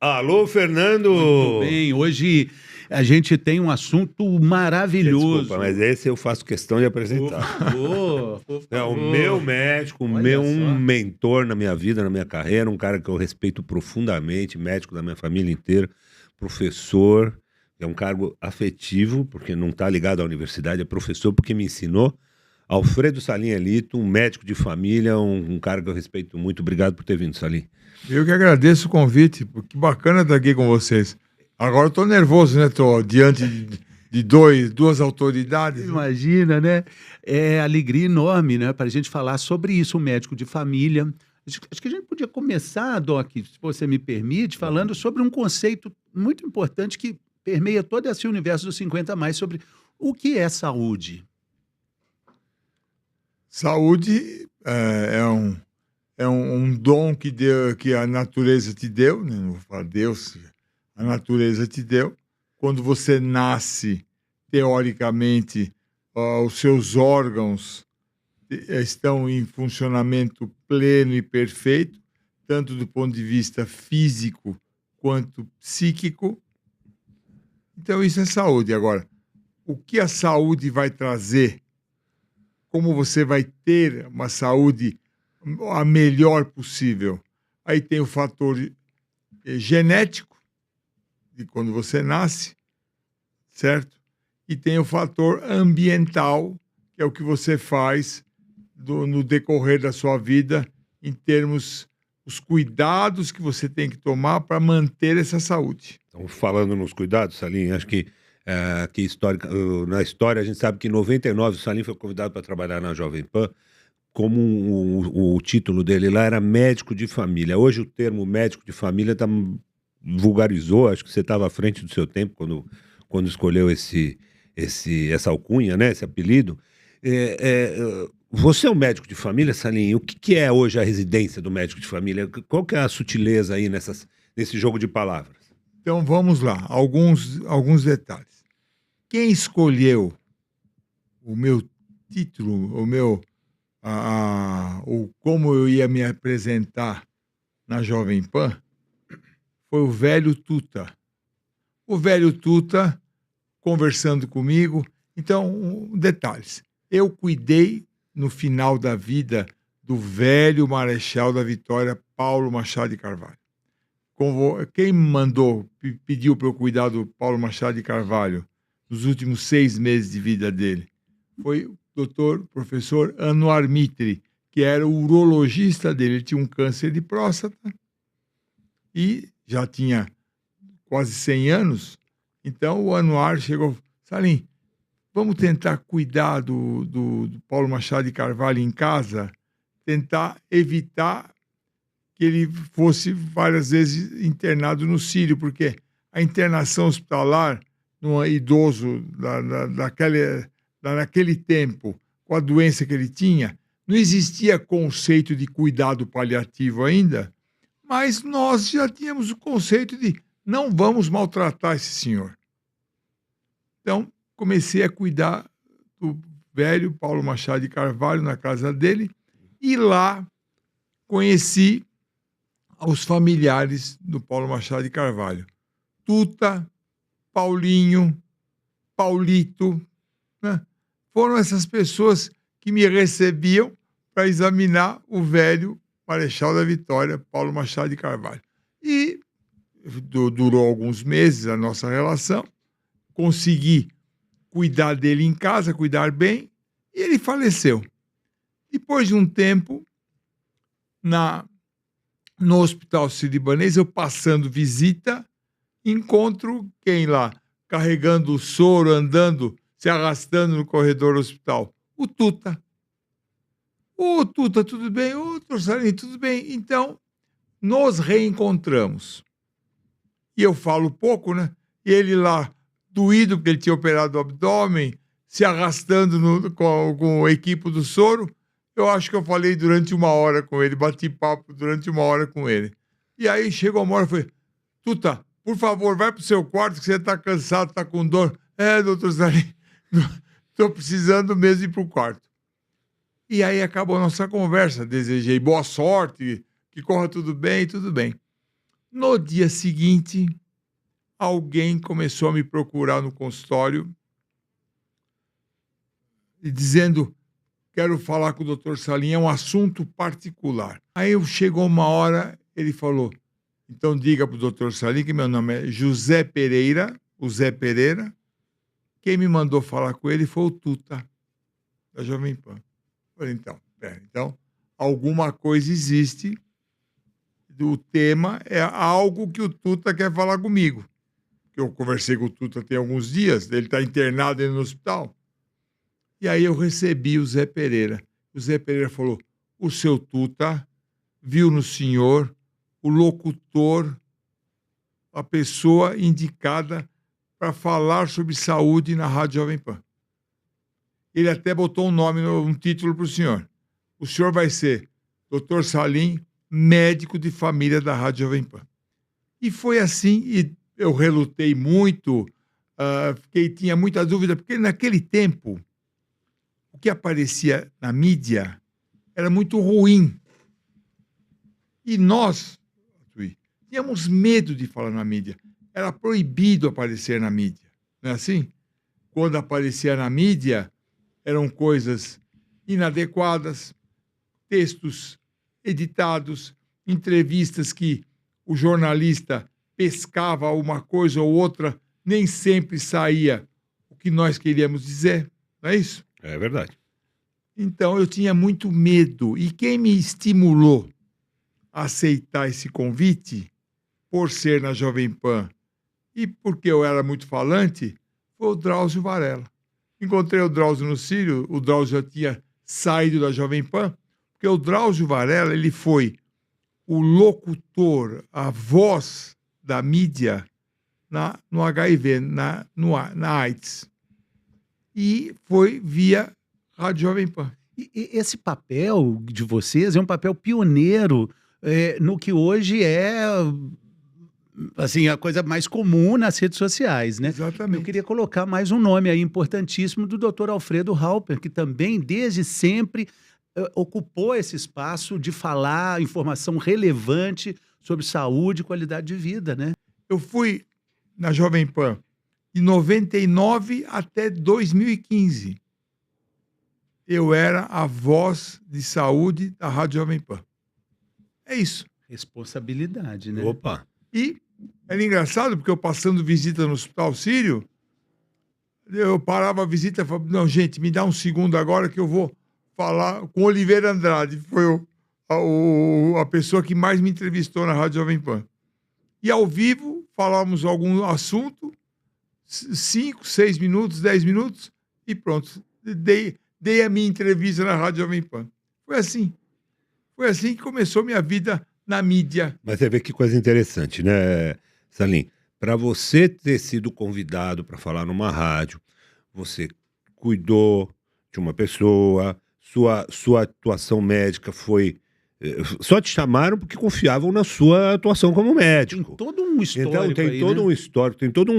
Alô, Fernando! Muito bem, hoje a gente tem um assunto maravilhoso. Desculpa, mas esse eu faço questão de apresentar. Por É o favor. meu médico, Olha um só. mentor na minha vida, na minha carreira, um cara que eu respeito profundamente, médico da minha família inteira, professor, é um cargo afetivo, porque não está ligado à universidade, é professor porque me ensinou. Alfredo Salim Elito, um médico de família, um cara que eu respeito muito. Obrigado por ter vindo, Salim. Eu que agradeço o convite, que bacana estar aqui com vocês. Agora eu tô nervoso, né? Tô diante de duas autoridades. Imagina, né? É alegria enorme, né? Para a gente falar sobre isso, um médico de família. Acho que a gente podia começar, Doc, se você me permite, falando sobre um conceito muito importante que permeia todo esse universo dos 50 a mais, sobre o que é saúde. Saúde é um dom que a natureza te deu, né? Não vou falar Deus, a natureza te deu. Quando você nasce, teoricamente, os seus órgãos estão em funcionamento pleno e perfeito, tanto do ponto de vista físico quanto psíquico. Então, isso é saúde. Agora, o que a saúde vai trazer? Como você vai ter uma saúde a melhor possível? Aí tem o fator genético, de quando você nasce, certo? E tem o fator ambiental, que é o que você faz no decorrer da sua vida, em termos os cuidados que você tem que tomar para manter essa saúde. Então, falando nos cuidados, Salim, acho que na história a gente sabe que em 99 o Salim foi convidado para trabalhar na Jovem Pan, como o título dele lá era médico de família. Hoje o termo médico de família vulgarizou, acho que você estava à frente do seu tempo quando escolheu essa alcunha, né, esse apelido. Você é um médico de família, Salim? O que é hoje a residência do médico de família? Qual que é a sutileza aí nesse jogo de palavras? Então vamos lá, alguns detalhes. Quem escolheu o meu título, como eu ia me apresentar na Jovem Pan, foi o velho Tuta. O velho Tuta conversando comigo. Então, detalhes. Eu cuidei, no final da vida, do velho Marechal da Vitória, Paulo Machado de Carvalho. Quem me pediu para eu cuidar do Paulo Machado de Carvalho nos últimos 6 meses de vida dele foi o professor Anuar Mitre, que era o urologista dele. Ele tinha um câncer de próstata e já tinha quase 100 anos. Então o Anuar chegou: Salim, vamos tentar cuidar do Paulo Machado de Carvalho em casa, tentar evitar que ele fosse várias vezes internado no Sírio, porque a internação hospitalar num idoso naquele tempo, com a doença que ele tinha, não existia conceito de cuidado paliativo ainda, mas nós já tínhamos o conceito de não vamos maltratar esse senhor. Então, comecei a cuidar do velho Paulo Machado de Carvalho na casa dele, e lá conheci os familiares do Paulo Machado de Carvalho. Tuta, Paulinho, Paulito, né? Foram essas pessoas que me recebiam para examinar o velho Marechal da Vitória, Paulo Machado de Carvalho. E durou alguns meses a nossa relação, consegui cuidar dele em casa, cuidar bem, e ele faleceu. Depois de um tempo, no Hospital Sírio-Libanês, eu passando visita, encontro quem lá? Carregando o soro, andando, se arrastando no corredor do hospital? O Tuta. Ô, Tuta, tudo bem? Ô, doutor Salim, tudo bem? Então, nos reencontramos. E eu falo pouco, né? E ele lá, doído, porque ele tinha operado o abdômen, se arrastando com a equipe do soro. Eu acho que eu falei durante 1 hora com ele, bati papo durante 1 hora com ele. E aí chegou uma hora e falei: Tuta, por favor, vai pro seu quarto que você tá cansado, tá com dor. Doutor Salim, tô precisando mesmo ir pro quarto. E aí acabou a nossa conversa, desejei boa sorte, que corra tudo bem, tudo bem. No dia seguinte, alguém começou a me procurar no consultório e dizendo: quero falar com o doutor Salim, é um assunto particular. Aí chegou uma hora, ele falou: então diga para o doutor Salim que meu nome é José Pereira, o Zé Pereira. Quem me mandou falar com ele foi o Tuta, da Jovem Pan. Eu falei, então, alguma coisa existe. O tema é algo que o Tuta quer falar comigo. Eu conversei com o Tuta tem alguns dias, ele está internado no hospital. E aí eu recebi o Zé Pereira. O Zé Pereira falou: o seu Tuta viu no senhor o locutor, a pessoa indicada para falar sobre saúde na Rádio Jovem Pan. Ele até botou um título para o senhor. O senhor vai ser Dr. Salim, médico de família da Rádio Jovem Pan. E foi assim, e eu relutei muito, tinha muita dúvida, porque naquele tempo, o que aparecia na mídia era muito ruim. E nós tínhamos medo de falar na mídia. Era proibido aparecer na mídia. Não é assim? Quando aparecia na mídia, eram coisas inadequadas, textos editados, entrevistas que o jornalista pescava uma coisa ou outra, nem sempre saía o que nós queríamos dizer. Não é isso? É verdade. Então, eu tinha muito medo. E quem me estimulou a aceitar esse convite, por ser na Jovem Pan e porque eu era muito falante, foi o Drauzio Varela. Encontrei o Drauzio no Sírio, o Drauzio já tinha saído da Jovem Pan, porque o Drauzio Varela, ele foi o locutor, a voz da mídia no HIV, na AIDS. E foi via Rádio Jovem Pan. E esse papel de vocês é um papel pioneiro no que hoje é assim, a coisa mais comum nas redes sociais, né? Exatamente. Eu queria colocar mais um nome aí importantíssimo do Dr. Alfredo Halper, que também, desde sempre, ocupou esse espaço de falar informação relevante sobre saúde e qualidade de vida, né? Eu fui na Jovem Pan de 99 até 2015. Eu era a voz de saúde da Rádio Jovem Pan. É isso. Responsabilidade, né? Opa! E era engraçado, porque eu passando visita no Hospital Sírio, eu parava a visita e falava: não, gente, me dá um segundo agora que eu vou falar com Oliveira Andrade. Foi a pessoa que mais me entrevistou na Rádio Jovem Pan. E ao vivo, falávamos algum assunto, 5, 6 minutos, 10 minutos, e pronto. Dei a minha entrevista na Rádio Jovem Pan. Foi assim. Foi assim que começou minha vida na mídia. Mas você vê que coisa interessante, né, Salim? Para você ter sido convidado para falar numa rádio, você cuidou de uma pessoa, sua atuação médica foi... Só te chamaram porque confiavam na sua atuação como médico. Tem todo um histórico Então tem aí, todo né? um histórico, tem toda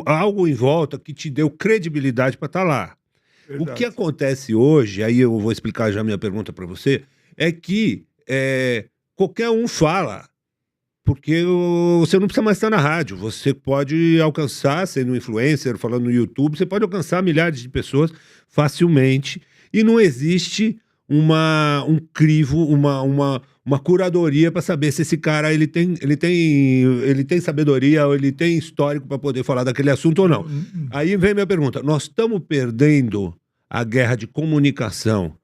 algo em volta que te deu credibilidade para estar lá. Verdade. O que acontece hoje, aí eu vou explicar já minha pergunta para você, é que qualquer um fala, porque você não precisa mais estar na rádio, você pode alcançar, sendo um influencer, falando no YouTube, você pode alcançar milhares de pessoas facilmente, e não existe um crivo, uma curadoria para saber se esse cara ele tem sabedoria ou ele tem histórico para poder falar daquele assunto ou não. Aí vem minha pergunta: nós estamos perdendo a guerra de comunicação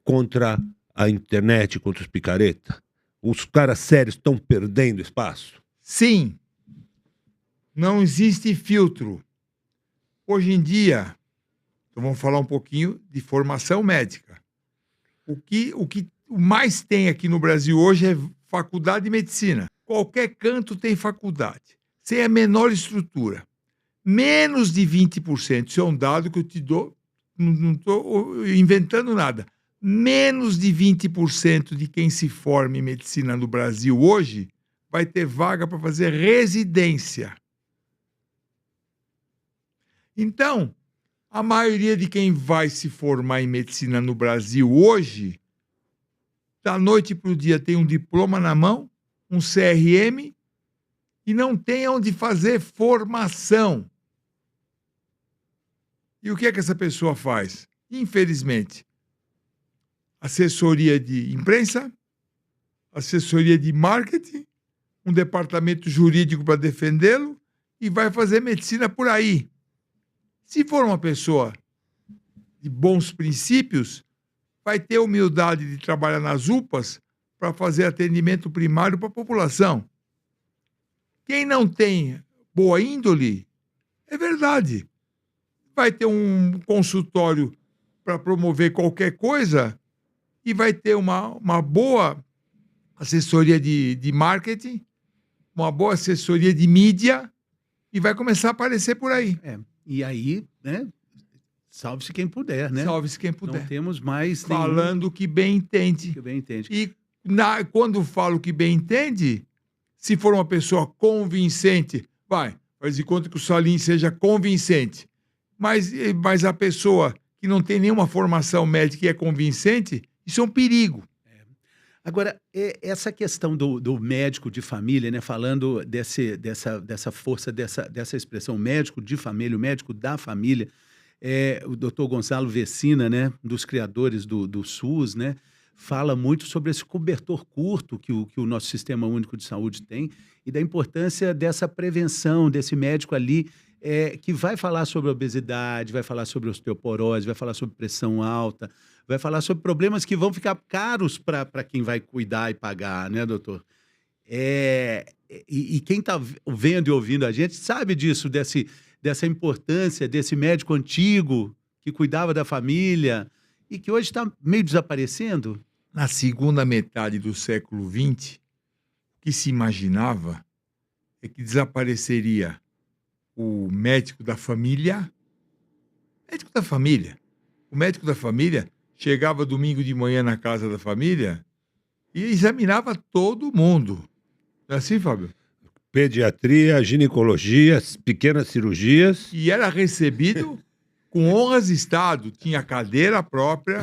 contra a internet, contra os picareta? Os caras sérios estão perdendo espaço? Sim. Não existe filtro. Hoje em dia, então vamos falar um pouquinho de formação médica. O que mais tem aqui no Brasil hoje é faculdade de medicina. Qualquer canto tem faculdade, sem a menor estrutura. Menos de 20%, isso é um dado que eu te dou, não estou inventando nada. Menos de 20% de quem se forma em medicina no Brasil hoje vai ter vaga para fazer residência. Então, a maioria de quem vai se formar em medicina no Brasil hoje da noite para o dia tem um diploma na mão, um CRM, e não tem onde fazer formação. E o que é que essa pessoa faz? Infelizmente, assessoria de imprensa, assessoria de marketing, um departamento jurídico para defendê-lo e vai fazer medicina por aí. Se for uma pessoa de bons princípios, vai ter humildade de trabalhar nas UPAs para fazer atendimento primário para a população. Quem não tem boa índole, é verdade. Vai ter um consultório para promover qualquer coisa e vai ter uma boa assessoria de marketing, uma boa assessoria de mídia e vai começar a aparecer por aí. E aí, né? Salve-se quem puder, né? Salve-se quem puder. Não temos mais falando o que bem entende. que bem entende. E quando falo que bem entende, se for uma pessoa convincente, faz de conta que o Salim seja convincente. Mas a pessoa que não tem nenhuma formação médica e é convincente, isso é um perigo. Agora, essa questão do médico de família, né? Falando dessa força, dessa expressão médico de família, o médico da família, o doutor Gonçalo Vecina, né? Um dos criadores do SUS, né? Fala muito sobre esse cobertor curto que o nosso Sistema Único de Saúde tem e da importância dessa prevenção, desse médico ali que vai falar sobre obesidade, vai falar sobre osteoporose, vai falar sobre pressão alta, vai falar sobre problemas que vão ficar caros para quem vai cuidar e pagar, né, doutor? E quem está vendo e ouvindo a gente sabe disso, dessa importância desse médico antigo que cuidava da família e que hoje está meio desaparecendo. Na segunda metade do século XX, o que se imaginava é que desapareceria o médico da família. Médico da família. O médico da família chegava domingo de manhã na casa da família e examinava todo mundo. Não é assim, Fábio? Pediatria, ginecologia, pequenas cirurgias. E era recebido com honras de Estado. Tinha a cadeira própria,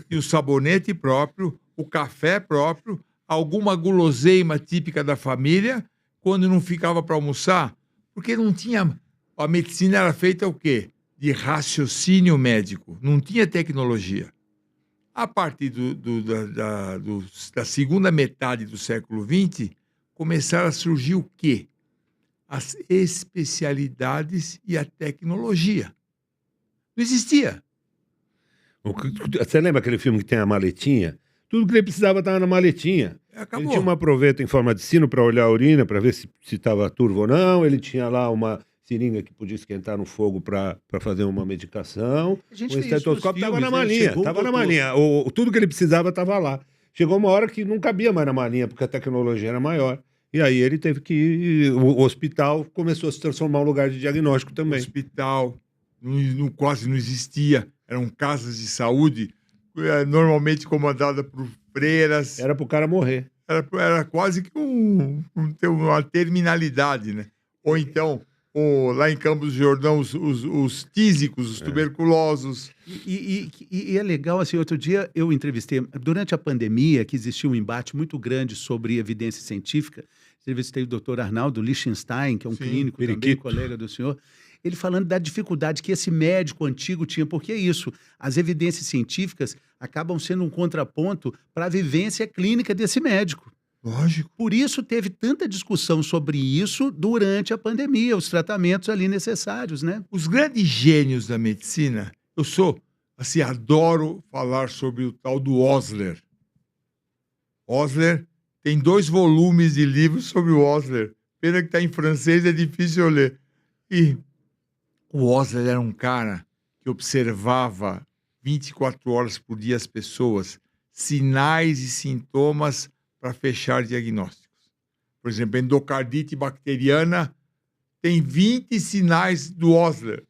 e o sabonete próprio, o café próprio, alguma guloseima típica da família, quando não ficava para almoçar, porque não tinha... A medicina era feita o quê? De raciocínio médico. Não tinha tecnologia. A partir da segunda metade do século XX, começaram a surgir o quê? As especialidades e a tecnologia. Não existia. Você lembra aquele filme que tem a maletinha? Tudo que ele precisava estava na maletinha. Acabou. Ele tinha uma proveta em forma de sino para olhar a urina, para ver se estava turvo ou não. Ele tinha lá uma seringa que podia esquentar no fogo para fazer uma medicação. O estetoscópio estava na malinha. Estava na malinha. Tudo que ele precisava estava lá. Chegou uma hora que não cabia mais na malinha, porque a tecnologia era maior. E aí ele teve que ir. O hospital começou a se transformar em um lugar de diagnóstico também. O hospital quase não existia. Eram casas de saúde, normalmente comandadas por freiras. Era para o cara morrer. Era quase que uma terminalidade, né? Ou então, lá em Campos do Jordão, os tísicos, os tuberculosos. E é legal, assim, outro dia eu entrevistei, durante a pandemia, que existia um embate muito grande sobre evidência científica, entrevistei o Dr. Arnaldo Lichtenstein, que é um clínico também, colega do senhor, ele falando da dificuldade que esse médico antigo tinha, porque é isso, as evidências científicas acabam sendo um contraponto para a vivência clínica desse médico. Lógico. Por isso teve tanta discussão sobre isso durante a pandemia, os tratamentos ali necessários, né? Os grandes gênios da medicina, eu adoro falar sobre o tal do Osler. Osler tem 2 volumes de livros sobre o Osler. Pena que está em francês, é difícil eu ler. E o Osler era um cara que observava 24 horas por dia as pessoas, sinais e sintomas para fechar diagnósticos. Por exemplo, endocardite bacteriana tem 20 sinais do Osler.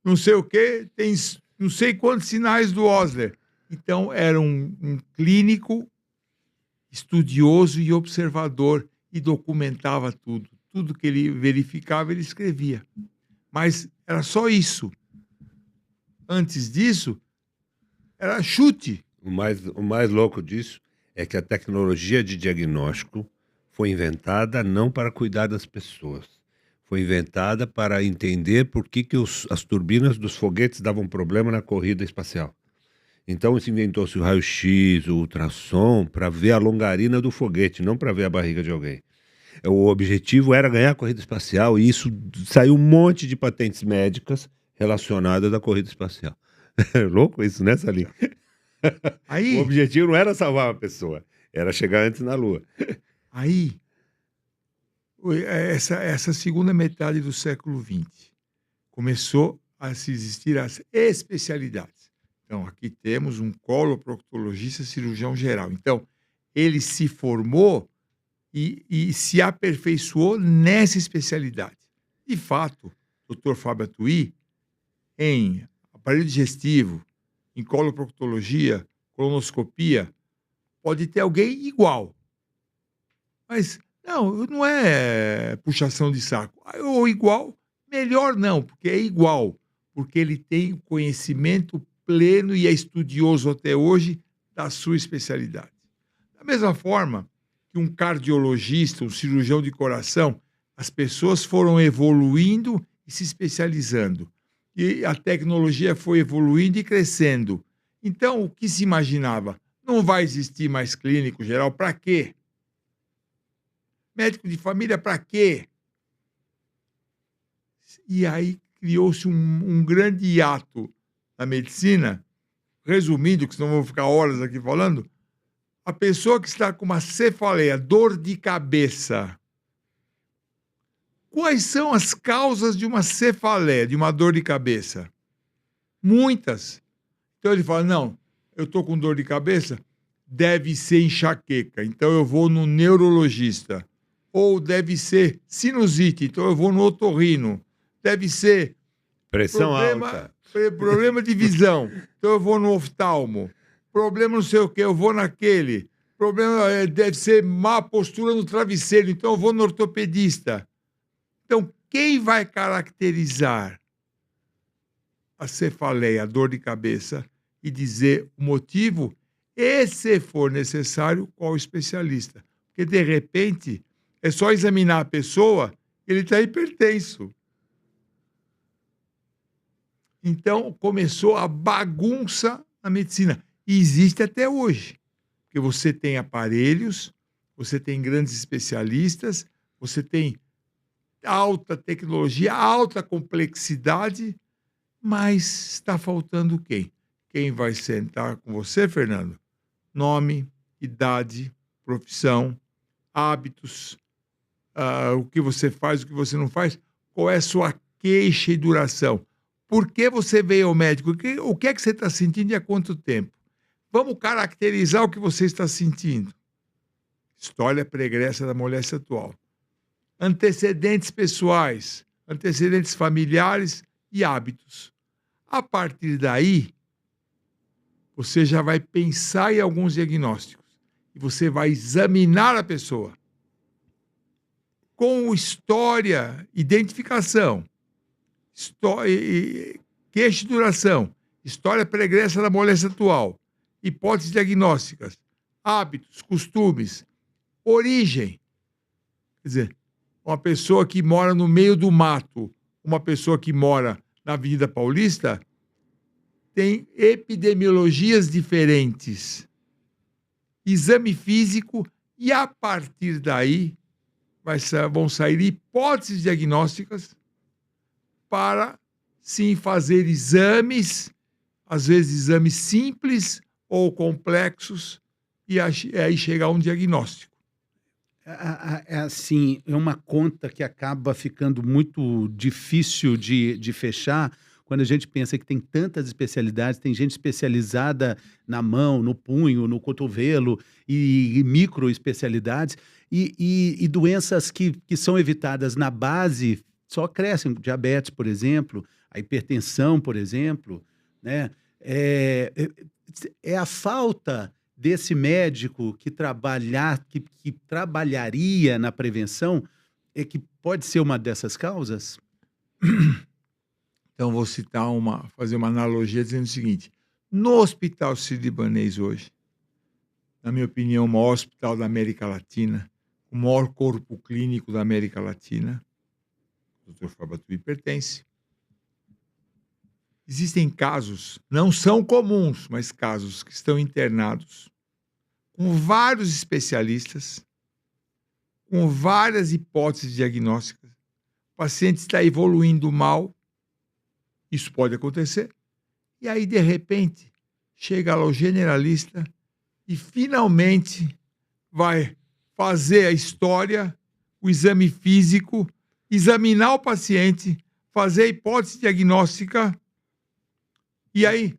Não sei o quê, tem não sei quantos sinais do Osler. Então, era um clínico estudioso e observador e documentava tudo. Tudo que ele verificava, ele escrevia. Mas era só isso. Antes disso, era chute. O mais louco disso é que a tecnologia de diagnóstico foi inventada não para cuidar das pessoas. Foi inventada para entender por que as turbinas dos foguetes davam problema na corrida espacial. Então se inventou-se o raio-x, o ultrassom, para ver a longarina do foguete, não para ver a barriga de alguém. O objetivo era ganhar a corrida espacial e isso saiu um monte de patentes médicas relacionadas à corrida espacial. É louco isso, né, Salim? O Aí, objetivo não era salvar uma pessoa, era chegar antes na Lua. aí, essa segunda metade do século XX começou a se existir as especialidades. Então, aqui temos um coloproctologista cirurgião geral. Então, ele se formou e se aperfeiçoou nessa especialidade. De fato, o Dr. Fábio Atuí, em aparelho digestivo, em coloproctologia, colonoscopia, pode ter alguém igual. Mas não é puxação de saco. Ou igual, melhor não, porque é igual. Porque ele tem conhecimento pleno e é estudioso até hoje da sua especialidade. Da mesma forma que um cardiologista, um cirurgião de coração, as pessoas foram evoluindo e se especializando. E a tecnologia foi evoluindo e crescendo. Então, o que se imaginava? Não vai existir mais clínico geral, para quê? Médico de família, para quê? E aí criou-se um grande hiato na medicina. Resumindo, que senão eu vou ficar horas aqui falando, a pessoa que está com uma cefaleia, dor de cabeça, quais são as causas de uma cefaleia, de uma dor de cabeça? Muitas. Então ele fala, não, eu estou com dor de cabeça, deve ser enxaqueca, então eu vou no neurologista. Ou deve ser sinusite, então eu vou no otorrino. Deve ser Pressão alta. problema de visão, então eu vou no oftalmo. Problema não sei o que, eu vou naquele. Problema deve ser má postura no travesseiro, então eu vou no ortopedista. Então, quem vai caracterizar a cefaleia, a dor de cabeça, e dizer o motivo, e se for necessário, qual o especialista? Porque, de repente, é só examinar a pessoa, ele está hipertenso. Então, começou a bagunça na medicina. E existe até hoje. Porque você tem aparelhos, você tem grandes especialistas, você tem alta tecnologia, alta complexidade, mas está faltando quem? Quem vai sentar com você, Fernando? Nome, idade, profissão, hábitos, o que você faz, o que você não faz, qual é a sua queixa e duração. Por que você veio ao médico? O que é que você está sentindo e há quanto tempo? Vamos caracterizar o que você está sentindo. História pregressa da moléstia atual. Antecedentes pessoais, antecedentes familiares e hábitos. A partir daí, você já vai pensar em alguns diagnósticos e você vai examinar a pessoa com história, identificação, queixa e duração, história pregressa da moléstia atual, hipóteses diagnósticas, hábitos, costumes, origem. Quer dizer, uma pessoa que mora no meio do mato, uma pessoa que mora na Avenida Paulista, tem epidemiologias diferentes, exame físico, e a partir daí vão sair hipóteses diagnósticas para, sim, fazer exames, às vezes exames simples ou complexos, e aí chegar a um diagnóstico. É assim, é uma conta que acaba ficando muito difícil de fechar quando a gente pensa que tem tantas especialidades, tem gente especializada na mão, no punho, no cotovelo e micro especialidades e doenças que são evitadas na base só crescem, diabetes, por exemplo, a hipertensão, por exemplo, né? É a falta desse médico que trabalharia na prevenção é que pode ser uma dessas causas? Então, vou fazer uma analogia dizendo o seguinte: No Hospital Sírio-Libanês hoje, na minha opinião, o maior hospital da América Latina, o maior corpo clínico da América Latina, o Dr. Fábio Atuí pertence. Existem casos, não são comuns, mas casos que estão internados com vários especialistas, com várias hipóteses diagnósticas. O paciente está evoluindo mal, isso pode acontecer. E aí, de repente, chega lá o generalista e finalmente vai fazer a história, o exame físico, examinar o paciente, fazer a hipótese diagnóstica. E aí,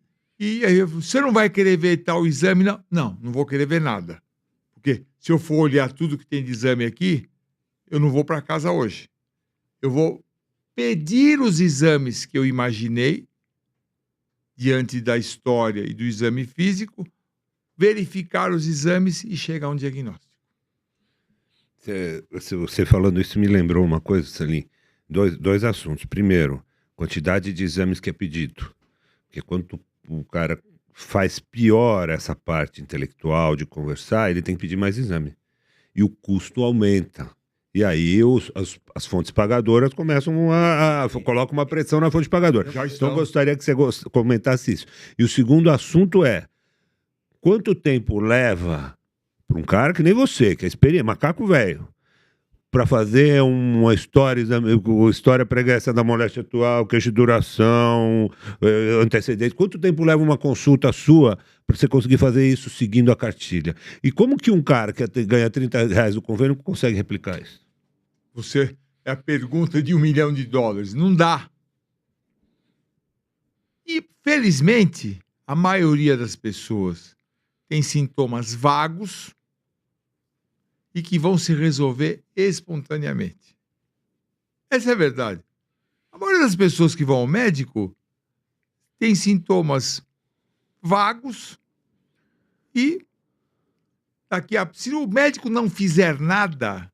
você não vai querer ver tal exame? Não vou querer ver nada. Porque se eu for olhar tudo que tem de exame aqui, eu não vou para casa hoje. Eu vou pedir os exames que eu imaginei, diante da história e do exame físico, verificar os exames e chegar a um diagnóstico. Você falando isso me lembrou uma coisa, Salim. Dois assuntos. Primeiro, quantidade de exames que é pedido. Porque quando o cara faz pior essa parte intelectual de conversar, ele tem que pedir mais exame. E o custo aumenta. E aí as fontes pagadoras começam colocam uma pressão na fonte pagadora. Então eu gostaria que você comentasse isso. E o segundo assunto é: quanto tempo leva para um cara que nem você, que é experiente, macaco velho, para fazer uma história pregressa da moléstia atual, queixa de duração, antecedentes? Quanto tempo leva uma consulta sua para você conseguir fazer isso seguindo a cartilha? E como que um cara que ganha R$30 do convênio consegue replicar isso? É a pergunta de $1 milhão. Não dá. E, felizmente, a maioria das pessoas tem sintomas vagos e que vão se resolver espontaneamente. Essa é a verdade. A maioria das pessoas que vão ao médico tem sintomas vagos e se o médico não fizer nada,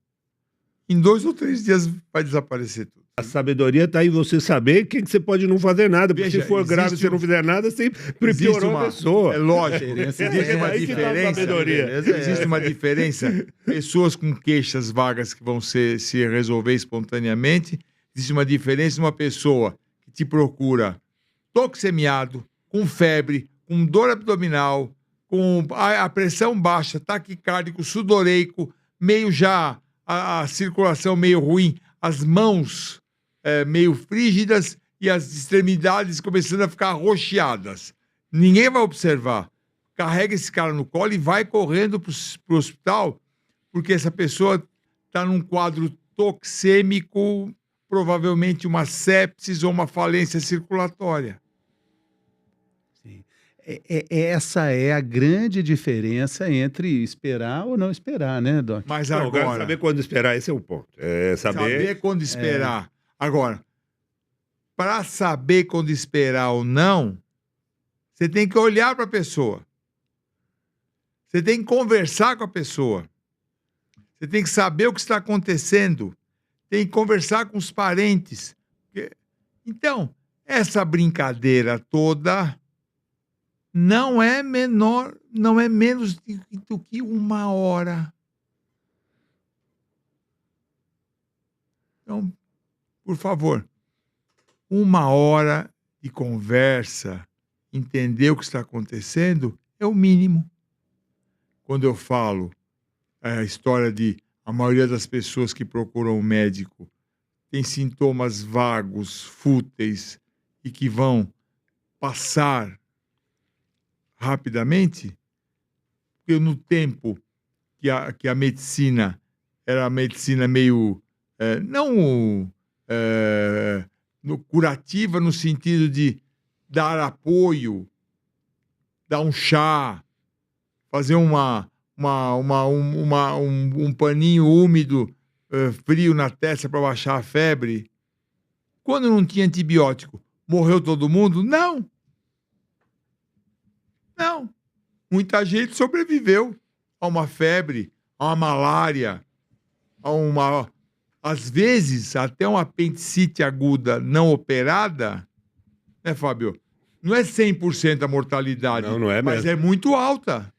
em 2 ou 3 dias vai desaparecer tudo. A sabedoria está em você saber que você pode não fazer nada. Porque se for grave e você não fizer nada, você piorou a pessoa. É lógico. Existe uma diferença. Existe uma diferença. Pessoas com queixas vagas que vão se resolver espontaneamente. Existe uma diferença de uma pessoa que te procura toxemiado, com febre, com dor abdominal, com a pressão baixa, taquicárdico, sudoreico, meio já a circulação meio ruim, as mãos meio frígidas e as extremidades começando a ficar roxeadas. Ninguém vai observar. Carrega esse cara no colo e vai correndo para o hospital, porque essa pessoa está num quadro toxêmico, provavelmente uma sepsis ou uma falência circulatória. Sim. Essa é a grande diferença entre esperar ou não esperar, né, Doc? Mas agora... agora... saber quando esperar, esse é o ponto. Saber quando esperar. Agora, para saber quando esperar ou não, você tem que olhar para a pessoa. Você tem que conversar com a pessoa. Você tem que saber o que está acontecendo. Tem que conversar com os parentes. Então, essa brincadeira toda não é menos do que 1 hora. Então, por favor, 1 hora de conversa, entender o que está acontecendo, é o mínimo. Quando eu falo a história de a maioria das pessoas que procuram um médico tem sintomas vagos, fúteis e que vão passar rapidamente, porque no tempo que a medicina era a medicina meio curativa, no sentido de dar apoio, dar um chá, fazer um paninho úmido, frio na testa para baixar a febre. Quando não tinha antibiótico, morreu todo mundo? Não. Muita gente sobreviveu a uma febre, a uma malária, às vezes, até uma apendicite aguda não operada, né, Fábio? Não é 100% a mortalidade, Não, não é mas mesmo. é muito alta.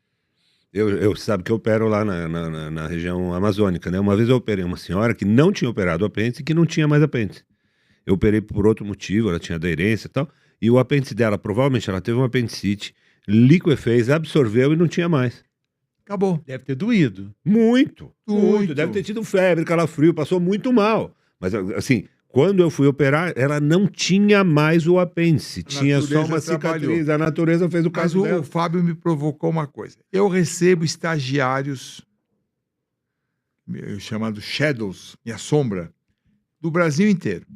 Eu sabe que eu opero lá na região amazônica, né? Uma vez eu operei uma senhora que não tinha operado o apêndice e que não tinha mais apêndice. Eu operei por outro motivo, ela tinha aderência e tal, e o apêndice dela, provavelmente ela teve uma apendicite, liquefez, absorveu e não tinha mais. Acabou. Deve ter doído. Muito. Muito. Deve ter tido febre, calafrio, passou muito mal. Mas, assim, quando eu fui operar, ela não tinha mais o apêndice. Tinha só natureza uma trabalhou. cicatriz. A natureza fez o Mas caso o dela. Fábio me provocou uma coisa. Eu recebo estagiários, chamados Shadows, minha sombra, do Brasil inteiro.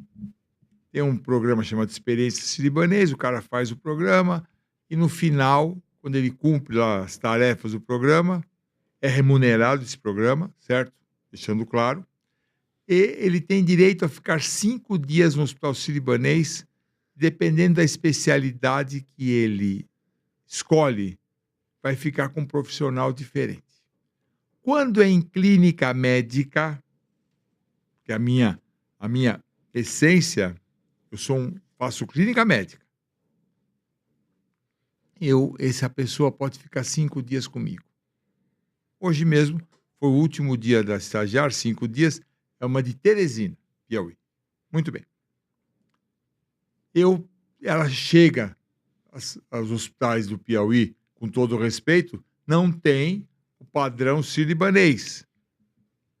Tem um programa chamado Experiência Sírio-Libanês, o cara faz o programa e no final, quando ele cumpre lá as tarefas do programa, é remunerado esse programa, certo? Deixando claro. E ele tem direito a ficar 5 dias no Hospital Sírio-Libanês, dependendo da especialidade que ele escolhe, vai ficar com um profissional diferente. Quando é em clínica médica, que é a minha essência, faço clínica médica. Essa pessoa pode ficar 5 dias comigo. Hoje mesmo foi o último dia da estagiária, 5 dias, é uma de Teresina, Piauí. Muito bem. Ela chega aos hospitais do Piauí, com todo o respeito, não tem o padrão sírio-libanês.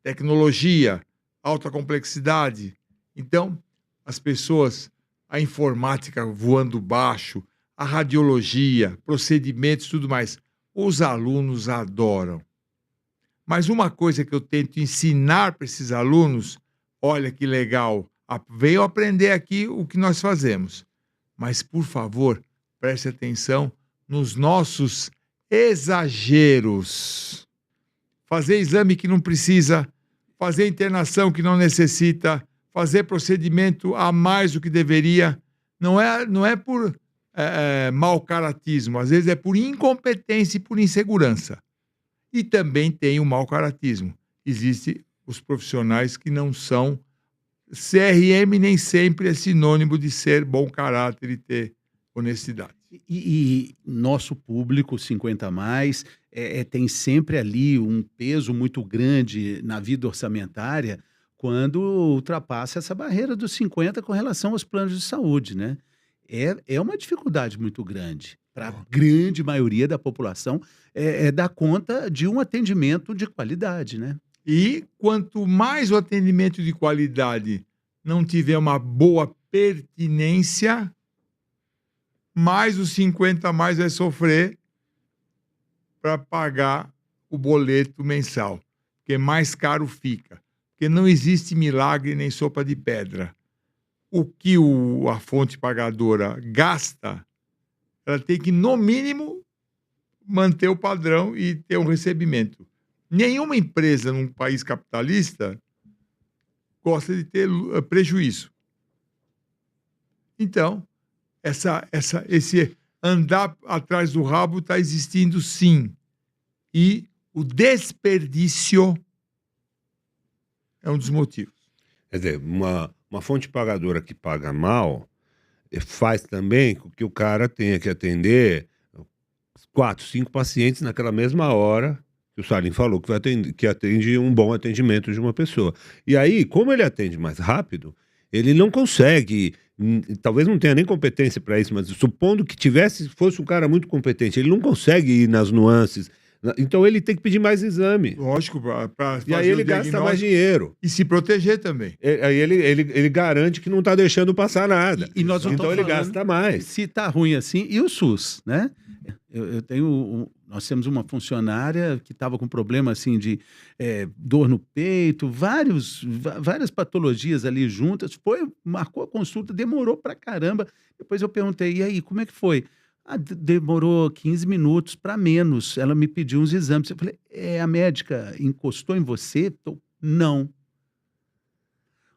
Tecnologia, alta complexidade. Então, as pessoas, a informática voando baixo, a radiologia, procedimentos, tudo mais. Os alunos adoram. Mas uma coisa que eu tento ensinar para esses alunos, olha que legal, venham aprender aqui o que nós fazemos. Mas, por favor, preste atenção nos nossos exageros. Fazer exame que não precisa, fazer internação que não necessita, fazer procedimento a mais do que deveria, não é por mau caratismo, às vezes é por incompetência e por insegurança. E também tem o mau caratismo. Existem os profissionais que não são. CRM nem sempre é sinônimo de ser bom caráter e ter honestidade. E nosso público 50 a mais tem sempre ali um peso muito grande na vida orçamentária quando ultrapassa essa barreira dos 50 com relação aos planos de saúde, né? É uma dificuldade muito grande para a grande maioria da população dar conta de um atendimento de qualidade, né? E quanto mais o atendimento de qualidade não tiver uma boa pertinência, mais os 50 a mais vai sofrer para pagar o boleto mensal, porque mais caro fica. Porque não existe milagre nem sopa de pedra. O que a fonte pagadora gasta, ela tem que, no mínimo, manter o padrão e ter um recebimento. Nenhuma empresa num país capitalista gosta de ter prejuízo. Então, esse andar atrás do rabo está existindo sim. E o desperdício é um dos motivos. Quer dizer, uma fonte pagadora que paga mal faz também com que o cara tenha que atender 4, 5 pacientes naquela mesma hora que o Salim falou que atende um bom atendimento de uma pessoa. E aí, como ele atende mais rápido, ele não consegue, talvez não tenha nem competência para isso, mas supondo que fosse um cara muito competente, ele não consegue ir nas nuances. Então ele tem que pedir mais exame. Lógico, para fazer E aí ele o gasta diagnóstico mais dinheiro. e se proteger também. Aí ele garante que não está deixando passar nada. E nós não Então ele estamos falando gasta mais. se está ruim assim. E o SUS, né? Nós temos uma funcionária que estava com problema assim de dor no peito, várias patologias ali juntas. Marcou a consulta, demorou pra caramba. Depois eu perguntei, e aí, como é que foi? Demorou 15 minutos para menos. Ela me pediu uns exames. Eu falei, a médica encostou em você? Não.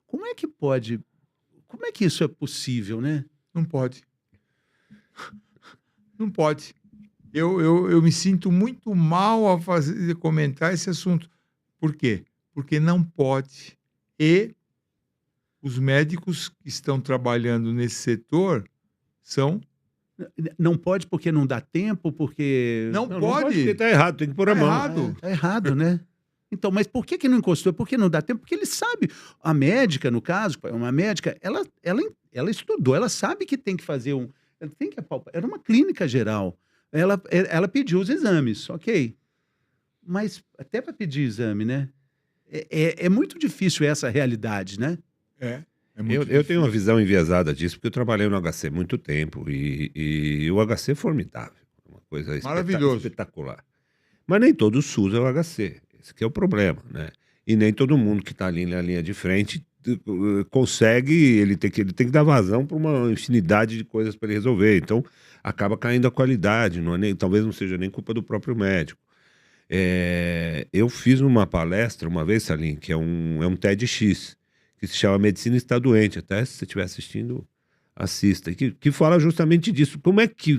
Como é que pode? Como é que isso é possível, né? Não pode. Não pode. Eu me sinto muito mal ao comentar esse assunto. Por quê? Porque não pode. E os médicos que estão trabalhando nesse setor são Não pode porque não dá tempo, porque... Não Não pode, pode. porque tá errado, tem que pôr a Tá mão. errado. Tá errado, né? Então, mas por que não encostou? Porque não dá tempo? Porque ele sabe. A médica, no caso, uma médica, ela estudou, ela sabe que tem que fazer ela tem que apalpar. Era uma clínica geral. Ela pediu os exames, ok. Mas até para pedir exame, né? É muito difícil essa realidade, né? É Eu, muito eu tenho difícil. uma visão enviesada disso, porque eu trabalhei no HC há muito tempo e o HC é formidável, uma coisa Maravilhoso. espetacular. Mas nem todo o SUS é o HC, esse que é o problema, né? E nem todo mundo que está ali na linha de frente consegue, ele tem que dar vazão para uma infinidade de coisas para ele resolver. Então, acaba caindo a qualidade, talvez não seja nem culpa do próprio médico. Eu fiz uma palestra uma vez, Salim, que é um TEDx, que se chama Medicina Está Doente. Até se você estiver assistindo, assista. Que fala justamente disso.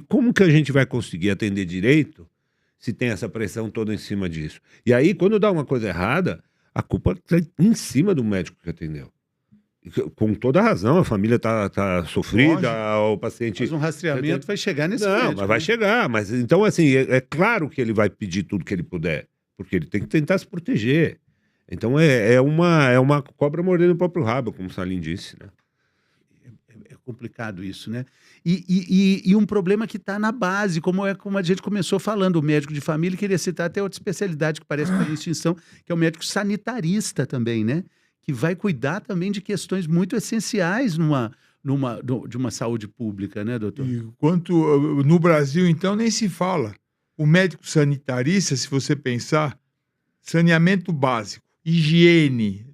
Como que a gente vai conseguir atender direito se tem essa pressão toda em cima disso? E aí, quando dá uma coisa errada, a culpa está em cima do médico que atendeu. Com toda a razão, a família tá sofrida, o paciente... Mas um rastreamento vai chegar nesse Não, médico, mas vai né? chegar. Mas então, assim, é claro que ele vai pedir tudo que ele puder, porque ele tem que tentar se proteger. Então é uma cobra mordendo o próprio rabo, como o Salim disse, né? É complicado isso, né? E um problema que está na base, como a gente começou falando, o médico de família, queria citar até outra especialidade que parece que está em extinção, que é o médico sanitarista também, né? Que vai cuidar também de questões muito essenciais de uma saúde pública, né, doutor? E no Brasil, então, nem se fala. O médico sanitarista, se você pensar, saneamento básico, higiene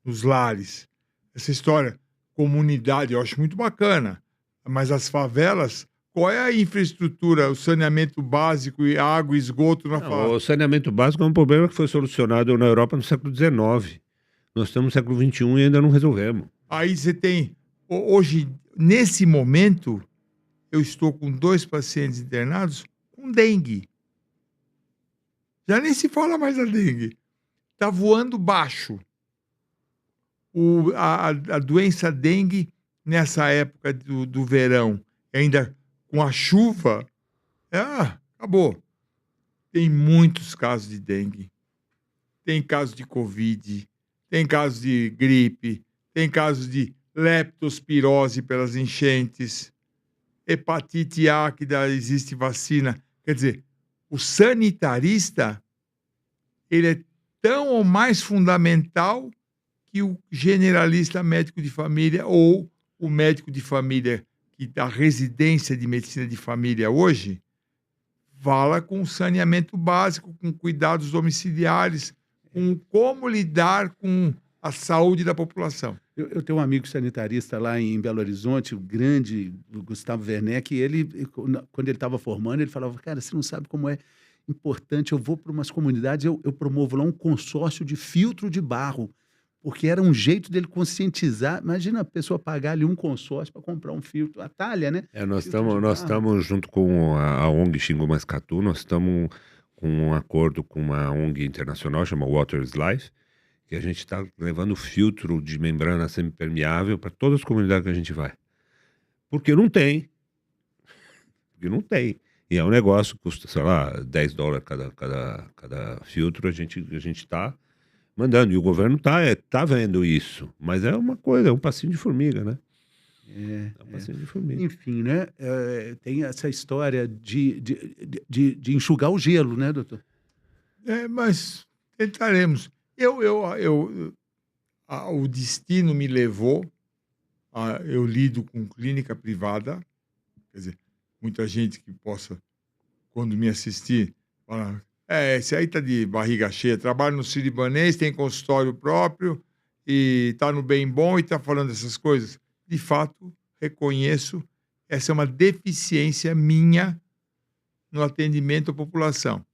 nos lares, essa história, comunidade, eu acho muito bacana. Mas as favelas, qual é a infraestrutura, o saneamento básico e água e esgoto na Não, favela? o saneamento básico é um problema que foi solucionado na Europa no século XIX. Nós estamos no século XXI e ainda não resolvemos. Aí você tem, hoje, nesse momento, eu estou com 2 pacientes internados com dengue. Já nem se fala mais da dengue. Está voando baixo. A doença dengue, nessa época do verão, ainda com a chuva, acabou. Tem muitos casos de dengue. Tem casos de Covid, tem casos de gripe, tem casos de leptospirose pelas enchentes, hepatite A, que existe vacina. Quer dizer, o sanitarista, ele é tão ou mais fundamental que o generalista médico de família ou o médico de família que dá residência de medicina de família hoje, fala com saneamento básico, com cuidados domiciliares, com como lidar com a saúde da população. Eu tenho um amigo sanitarista lá em Belo Horizonte, o grande Gustavo Werneck, e ele, quando ele estava formando, ele falava, cara, você não sabe como é importante, eu vou para umas comunidades, eu promovo lá um consórcio de filtro de barro, porque era um jeito dele conscientizar. Imagina a pessoa pagar ali um consórcio para comprar um filtro, a talha, né? Nós Filtro de barro. estamos junto com a ONG Xingu Mais Catu, nós estamos com um acordo com uma ONG internacional, chama Waters Life, que a gente está levando filtro de membrana semipermeável para todas as comunidades que a gente vai. Porque não tem. Porque não tem. E é um negócio que custa, sei lá, $10 cada filtro, a gente está mandando. E o governo tá vendo isso. Mas é uma coisa, é um passinho de formiga, né? É um passinho de formiga. Enfim, né? Tem essa história de enxugar o gelo, né, doutor? Mas tentaremos. O destino me levou eu lido com clínica privada, quer dizer, muita gente que possa, quando me assistir, falar, esse aí tá de barriga cheia, trabalha no Sírio-Libanês, tem consultório próprio, e tá no bem bom e tá falando essas coisas. De fato, reconheço, essa é uma deficiência minha no atendimento à população.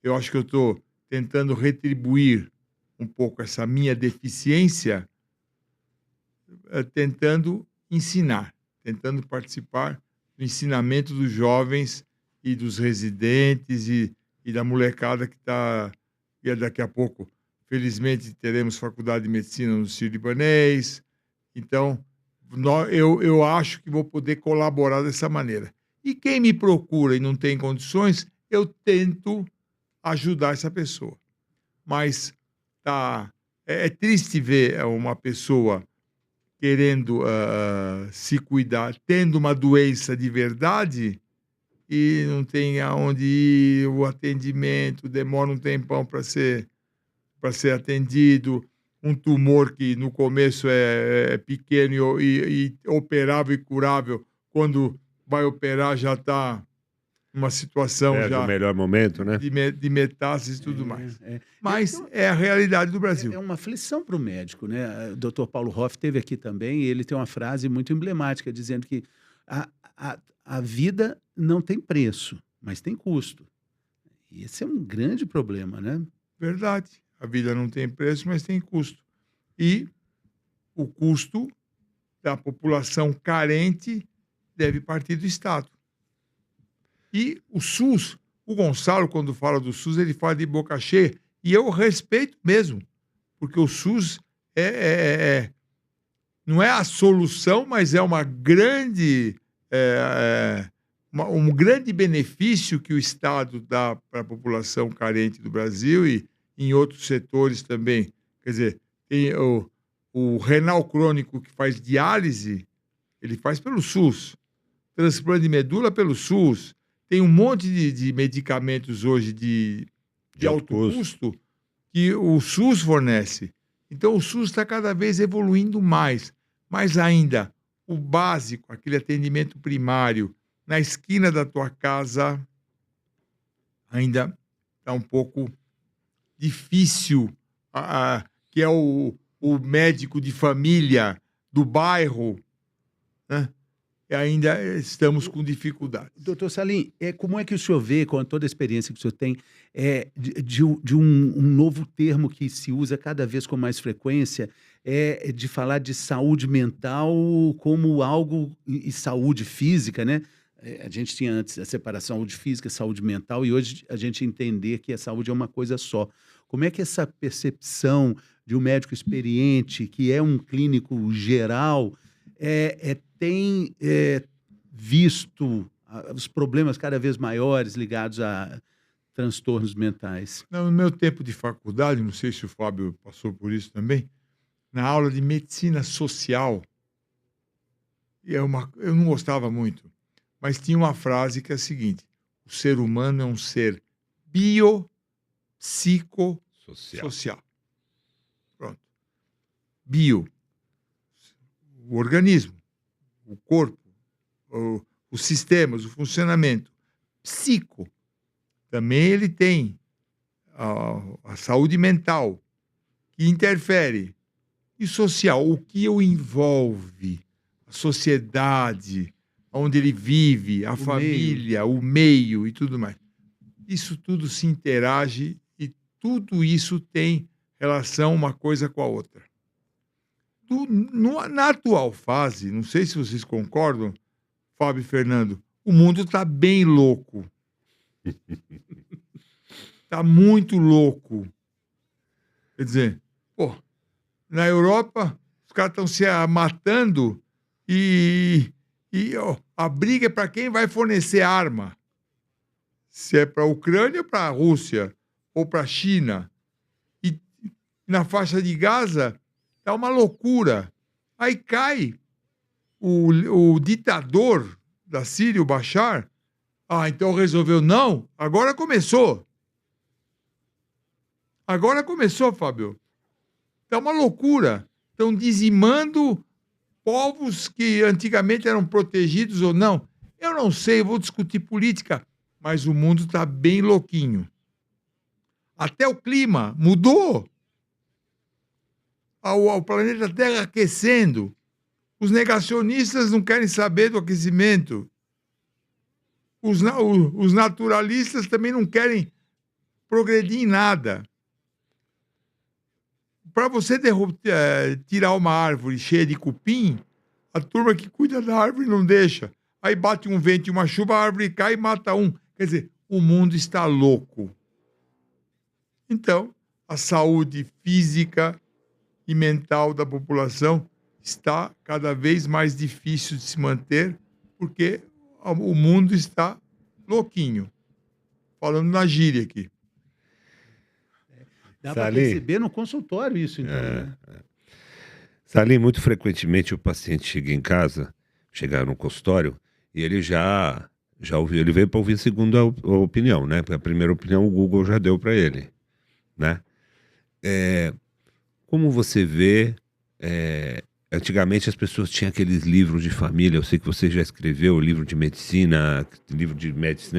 Eu acho que eu estou tentando retribuir um pouco essa minha deficiência, tentando ensinar, tentando participar do ensinamento dos jovens e dos residentes e da molecada que está... E daqui a pouco, felizmente, teremos faculdade de medicina no Sírio-Libanês. Então, Eu acho que vou poder colaborar dessa maneira. E quem me procura e não tem condições, eu tento ajudar essa pessoa. Mas é triste ver uma pessoa querendo se cuidar, tendo uma doença de verdade e não tem aonde ir, o atendimento demora um tempão para ser atendido, um tumor que no começo é pequeno e operável e curável, quando vai operar já está numa situação Perde o já melhor momento, né? de metástases e tudo mais. É. Mas Então, é a realidade do Brasil. é uma aflição para o médico, né? O Dr. Paulo Hoff esteve aqui também e ele tem uma frase muito emblemática dizendo que a vida não tem preço, mas tem custo. E esse é um grande problema, né? Verdade. A vida não tem preço, mas tem custo. E o custo da população carente deve partir do Estado. E o SUS, o Gonçalo, quando fala do SUS, ele fala de boca cheia, e eu respeito mesmo, porque o SUS não é a solução, mas é uma grande, um grande benefício que o Estado dá para a população carente do Brasil e em outros setores também. Quer dizer, tem o renal crônico que faz diálise, ele faz pelo SUS. Transplante de medula pelo SUS. Tem um monte de medicamentos hoje de alto custo que o SUS fornece. Então, o SUS está cada vez evoluindo mais. Mas ainda, o básico, aquele atendimento primário, na esquina da tua casa, ainda está um pouco difícil, que é o médico de família do bairro, né? E ainda estamos com dificuldades. Doutor Salim, como é que o senhor vê, com toda a experiência que o senhor tem, de um novo termo que se usa cada vez com mais frequência, de falar de saúde mental como algo, e saúde física, né? A gente tinha antes a separação saúde física e saúde mental, e hoje a gente entender que a saúde é uma coisa só. Como é que essa percepção de um médico experiente, que é um clínico geral, tem visto os problemas cada vez maiores ligados a transtornos mentais? No meu tempo de faculdade, não sei se o Fábio passou por isso também, na aula de medicina social, eu não gostava muito, mas tinha uma frase que é a seguinte: o ser humano é um ser biopsicossocial. Pronto. Bio, o organismo, o corpo, os sistemas, o funcionamento. Psico, também ele tem a saúde mental, que interfere. E social, o que o envolve, a sociedade, onde ele vive, a família, o meio e tudo mais. Isso tudo se interage e tudo isso tem relação uma coisa com a outra. Na atual fase, não sei se vocês concordam, Fábio e Fernando, o mundo está bem louco. Está muito louco. Quer dizer, na Europa, os caras estão se matando e a briga é para quem vai fornecer arma. Se é para a Ucrânia, para a Rússia ou para a China. E na faixa de Gaza, tá uma loucura. Aí cai o ditador da Síria, o Bashar. Então resolveu. Não, agora começou. Agora começou, Fábio. Tá uma loucura. Estão dizimando povos que antigamente eram protegidos ou não. Eu não sei, eu vou discutir política, mas o mundo está bem louquinho. Até o clima mudou. O planeta Terra aquecendo. Os negacionistas não querem saber do aquecimento. Os naturalistas também não querem progredir em nada. Para você tirar uma árvore cheia de cupim, a turma que cuida da árvore não deixa. Aí bate um vento e uma chuva, a árvore cai e mata um. Quer dizer, o mundo está louco. Então, a saúde física e mental da população está cada vez mais difícil de se manter, porque o mundo está louquinho. Falando na gíria aqui. Dá para Salim, perceber no consultório isso, então, né? Salim, muito frequentemente o paciente chega em casa, chega no consultório, e ele já ouviu, ele veio para ouvir a segunda opinião, né? Porque a primeira opinião o Google já deu para ele, né? Como você vê, antigamente as pessoas tinham aqueles livros de família, eu sei que você já escreveu livro de medicina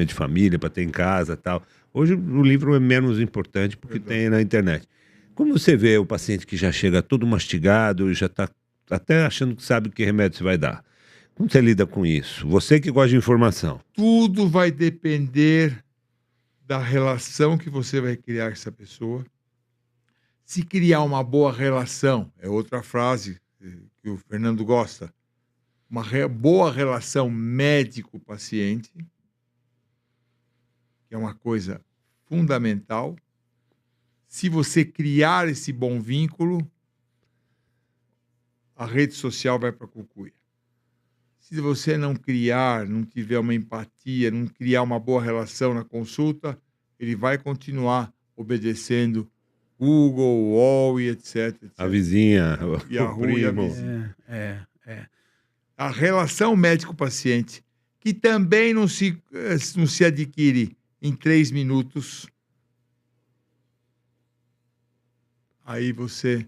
de família para ter em casa e tal. Hoje o livro é menos importante porque tem na internet. Como você vê o paciente que já chega todo mastigado e já está até achando que sabe que remédio você vai dar? Como você lida com isso? Você que gosta de informação. Tudo vai depender da relação que você vai criar com essa pessoa. Se criar uma boa relação, é outra frase que o Fernando gosta, uma boa relação médico-paciente, que é uma coisa fundamental. Se você criar esse bom vínculo, a rede social vai para a cucuia. Se você não criar, não tiver uma empatia, não criar uma boa relação na consulta, ele vai continuar obedecendo Google, UOL e etc. A vizinha, E a o rua e a primo. vizinha. É. A relação médico-paciente, que também não se adquire em 3 minutos. Aí você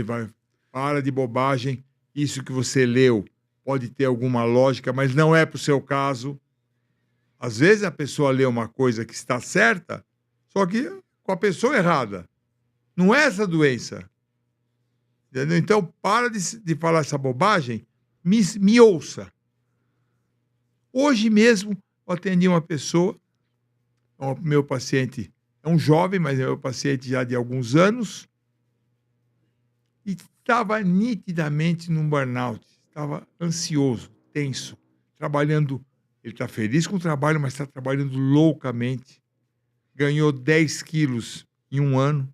vai, para de bobagem, isso que você leu pode ter alguma lógica, mas não é para o seu caso. Às vezes a pessoa lê uma coisa que está certa, só que com a pessoa errada. Não é essa doença. Entendeu? Então, para de falar essa bobagem, me ouça. Hoje mesmo, eu atendi uma pessoa, meu paciente é um jovem, mas é meu paciente já de alguns anos, e estava nitidamente num burnout, estava ansioso, tenso, trabalhando. Ele está feliz com o trabalho, mas está trabalhando loucamente. Ganhou 10 quilos em um ano.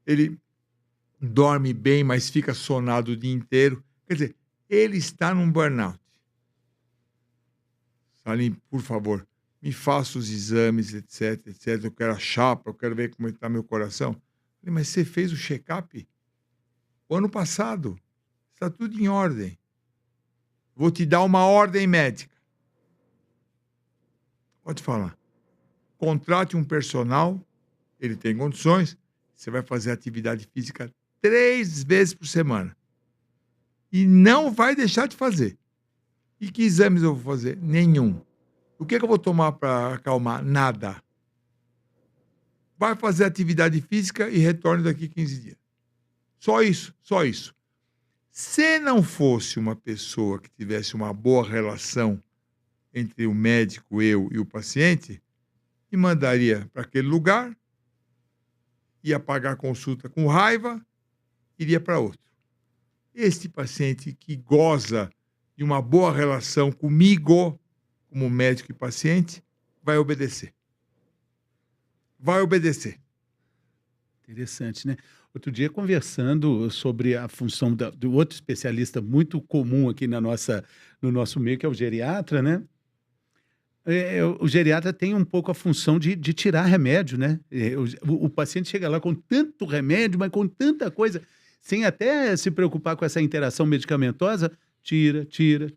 Ele dorme bem, mas fica sonado o dia inteiro. Quer dizer, ele está num burnout. Salim, por favor, me faça os exames, etc, etc. Eu quero a chapa, eu quero ver como está meu coração. Falei, mas você fez o check-up o ano passado. Está tudo em ordem. Vou te dar uma ordem médica. Pode falar. Contrate um personal, ele tem condições, você vai fazer atividade física 3 vezes por semana. E não vai deixar de fazer. E que exames eu vou fazer? Nenhum. O que eu vou tomar para acalmar? Nada. Vai fazer atividade física e retorne daqui 15 dias. Só isso, só isso. Se não fosse uma pessoa que tivesse uma boa relação entre o médico, eu e o paciente, me mandaria para aquele lugar, ia pagar a consulta com raiva, iria para outro. Este paciente que goza de uma boa relação comigo, como médico e paciente, vai obedecer. Vai obedecer. Interessante, né? Outro dia, conversando sobre a função do outro especialista muito comum aqui no nosso meio, que é o geriatra, né? O geriatra tem um pouco a função de tirar remédio, né? O paciente chega lá com tanto remédio, mas com tanta coisa, sem até se preocupar com essa interação medicamentosa, tira.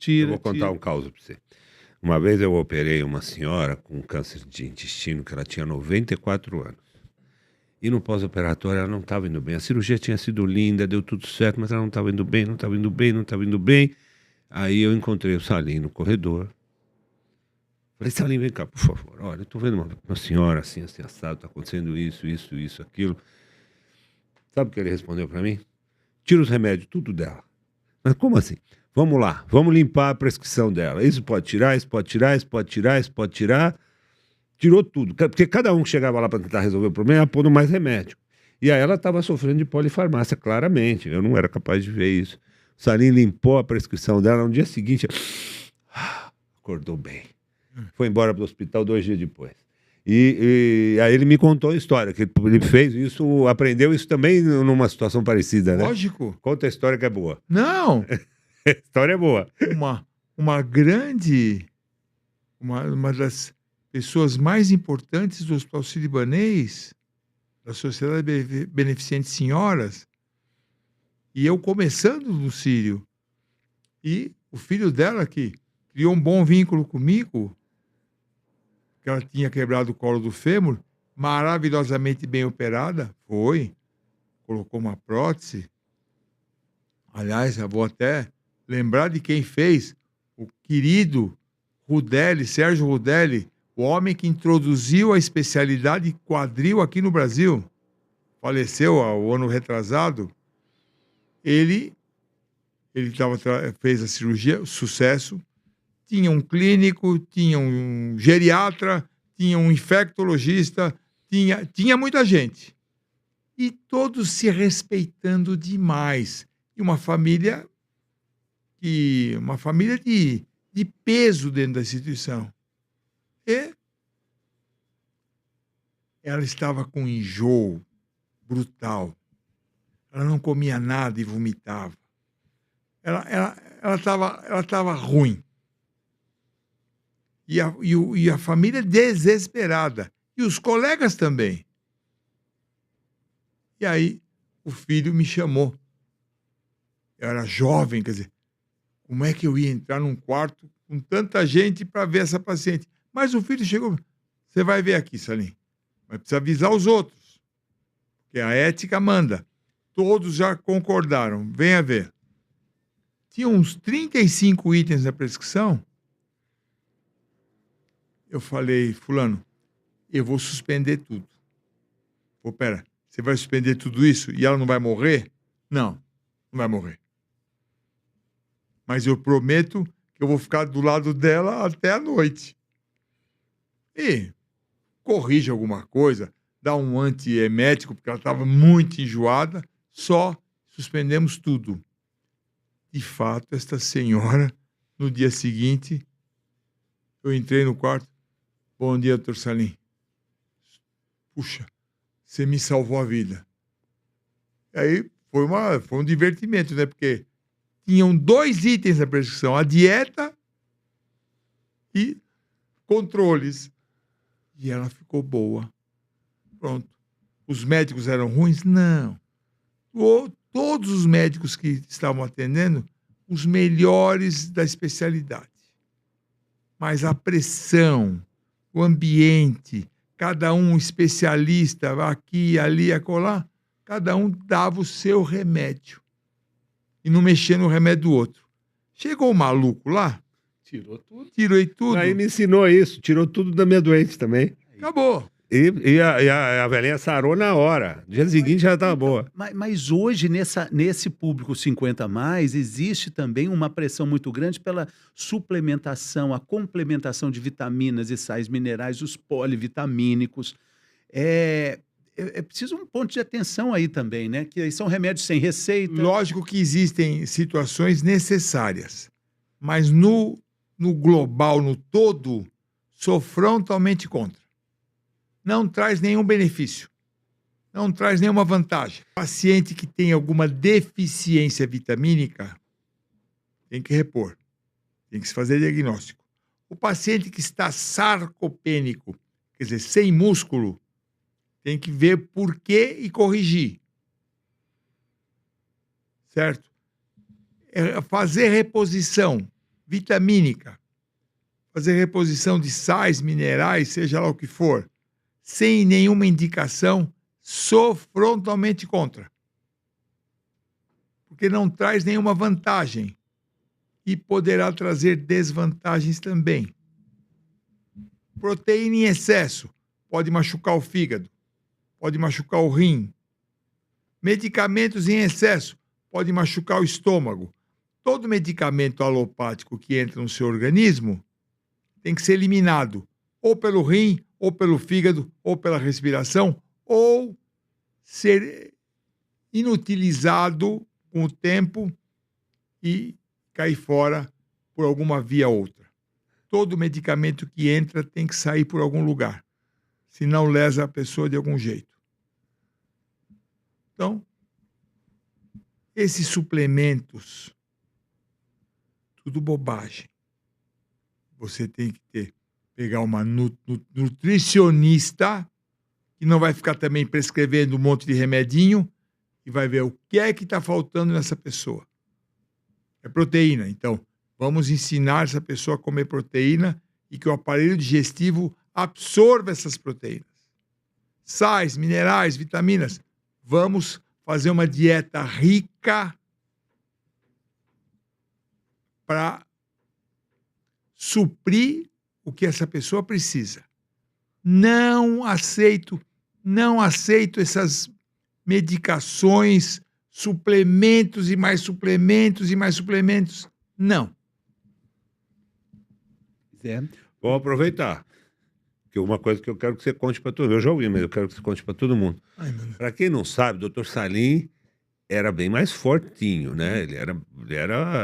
Eu vou contar um caso para você. Uma vez eu operei uma senhora com câncer de intestino, que ela tinha 94 anos. E no pós-operatório ela não estava indo bem. A cirurgia tinha sido linda, deu tudo certo, mas ela não estava indo bem. Aí eu encontrei o Salim no corredor. Falei, Salim, vem cá, por favor. Olha, eu estou vendo uma senhora assim assado, está acontecendo isso, aquilo. Sabe o que ele respondeu para mim? Tira os remédios, tudo dela. Mas como assim? Vamos lá, vamos limpar a prescrição dela. Isso pode tirar. Tirou tudo. Porque cada um que chegava lá para tentar resolver o problema ia pondo mais remédio. E aí ela estava sofrendo de polifarmácia, claramente. Eu não era capaz de ver isso. O Salim limpou a prescrição dela. No dia seguinte, acordou bem. Foi embora para o hospital 2 dias depois. E aí ele me contou a história, que ele fez isso, aprendeu isso também numa situação parecida, né? Lógico. Conta a história que é boa. Não, A história é boa. uma grande, uma das pessoas mais importantes do Hospital Sírio-Libanês, da Sociedade Beneficente Senhoras, e eu começando no Sírio, e o filho dela que criou um bom vínculo comigo, que ela tinha quebrado o colo do fêmur, maravilhosamente bem operada, colocou uma prótese. Aliás, eu vou até lembrar de quem fez, o querido Rudelli, Sérgio Rudelli, o homem que introduziu a especialidade quadril aqui no Brasil, faleceu o ano retrasado. Ele fez a cirurgia, sucesso, tinha um clínico, tinha um geriatra, tinha um infectologista, tinha muita gente. E todos se respeitando demais. E uma família de peso dentro da instituição. E ela estava com enjoo brutal. Ela não comia nada e vomitava. Ela estava ruim. E a família desesperada. E os colegas também. E aí o filho me chamou. Eu era jovem, quer dizer, como é que eu ia entrar num quarto com tanta gente para ver essa paciente? Mas o filho chegou, você vai ver aqui, Salim, mas precisa avisar os outros, porque a ética manda. Todos já concordaram, venha ver. Tinha uns 35 itens na prescrição. Eu falei, fulano, eu vou suspender tudo. Pô, pera, você vai suspender tudo isso e ela não vai morrer? Não, não vai morrer. Mas eu prometo que eu vou ficar do lado dela até a noite. E corrige alguma coisa, dá um antiemético, porque ela estava muito enjoada, só suspendemos tudo. De fato, esta senhora, no dia seguinte, eu entrei no quarto. Bom dia, doutor Salim. Puxa, você me salvou a vida. E aí foi um divertimento, né? Porque tinham 2 itens na prescrição, a dieta e controles. E ela ficou boa. Pronto. Os médicos eram ruins? Não. Todos os médicos que estavam atendendo, os melhores da especialidade. Mas a pressão, o ambiente, cada um especialista, aqui, ali, acolá, cada um dava o seu remédio. E não mexia no remédio do outro. Chegou o maluco lá, Tirou tudo. tirei tudo, Aí me ensinou isso, tirou tudo da minha doente também. acabou. E a velhinha sarou na hora. No dia seguinte já estava boa. Mas hoje, nesse público 50 a mais, existe também uma pressão muito grande pela suplementação, a complementação de vitaminas e sais minerais, os polivitamínicos. É preciso um ponto de atenção aí também, né? Que são remédios sem receita. Lógico que existem situações necessárias, mas no global, no todo, sou frontalmente contra. Não traz nenhum benefício, não traz nenhuma vantagem. Paciente que tem alguma deficiência vitamínica tem que repor, tem que se fazer diagnóstico. O paciente que está sarcopênico, quer dizer, sem músculo, tem que ver por quê e corrigir. Certo? Fazer reposição vitamínica, fazer reposição de sais, minerais, seja lá o que for, sem nenhuma indicação, sou frontalmente contra. Porque não traz nenhuma vantagem e poderá trazer desvantagens também. Proteína em excesso pode machucar o fígado, pode machucar o rim. Medicamentos em excesso pode machucar o estômago. Todo medicamento alopático que entra no seu organismo tem que ser eliminado, ou pelo rim, ou pelo fígado, ou pela respiração, ou ser inutilizado com o tempo e cair fora por alguma via ou outra. Todo medicamento que entra tem que sair por algum lugar. senão lesa a pessoa de algum jeito. Então, esses suplementos, tudo bobagem. Você tem que pegar uma nutricionista, que não vai ficar também prescrevendo um monte de remedinho, e vai ver o que é que está faltando nessa pessoa. É proteína. Então, vamos ensinar essa pessoa a comer proteína e que o aparelho digestivo absorva essas proteínas. Sais, minerais, vitaminas. Vamos fazer uma dieta rica para suprir o que essa pessoa precisa. Não aceito essas medicações, suplementos e mais suplementos e mais suplementos. Não. É. Vou aproveitar. Que uma coisa que eu quero que você conte para todo mundo. Eu já ouvi, mas eu quero que você conte para todo mundo. Para quem não sabe, o Dr. Salim era bem mais fortinho, né? Ele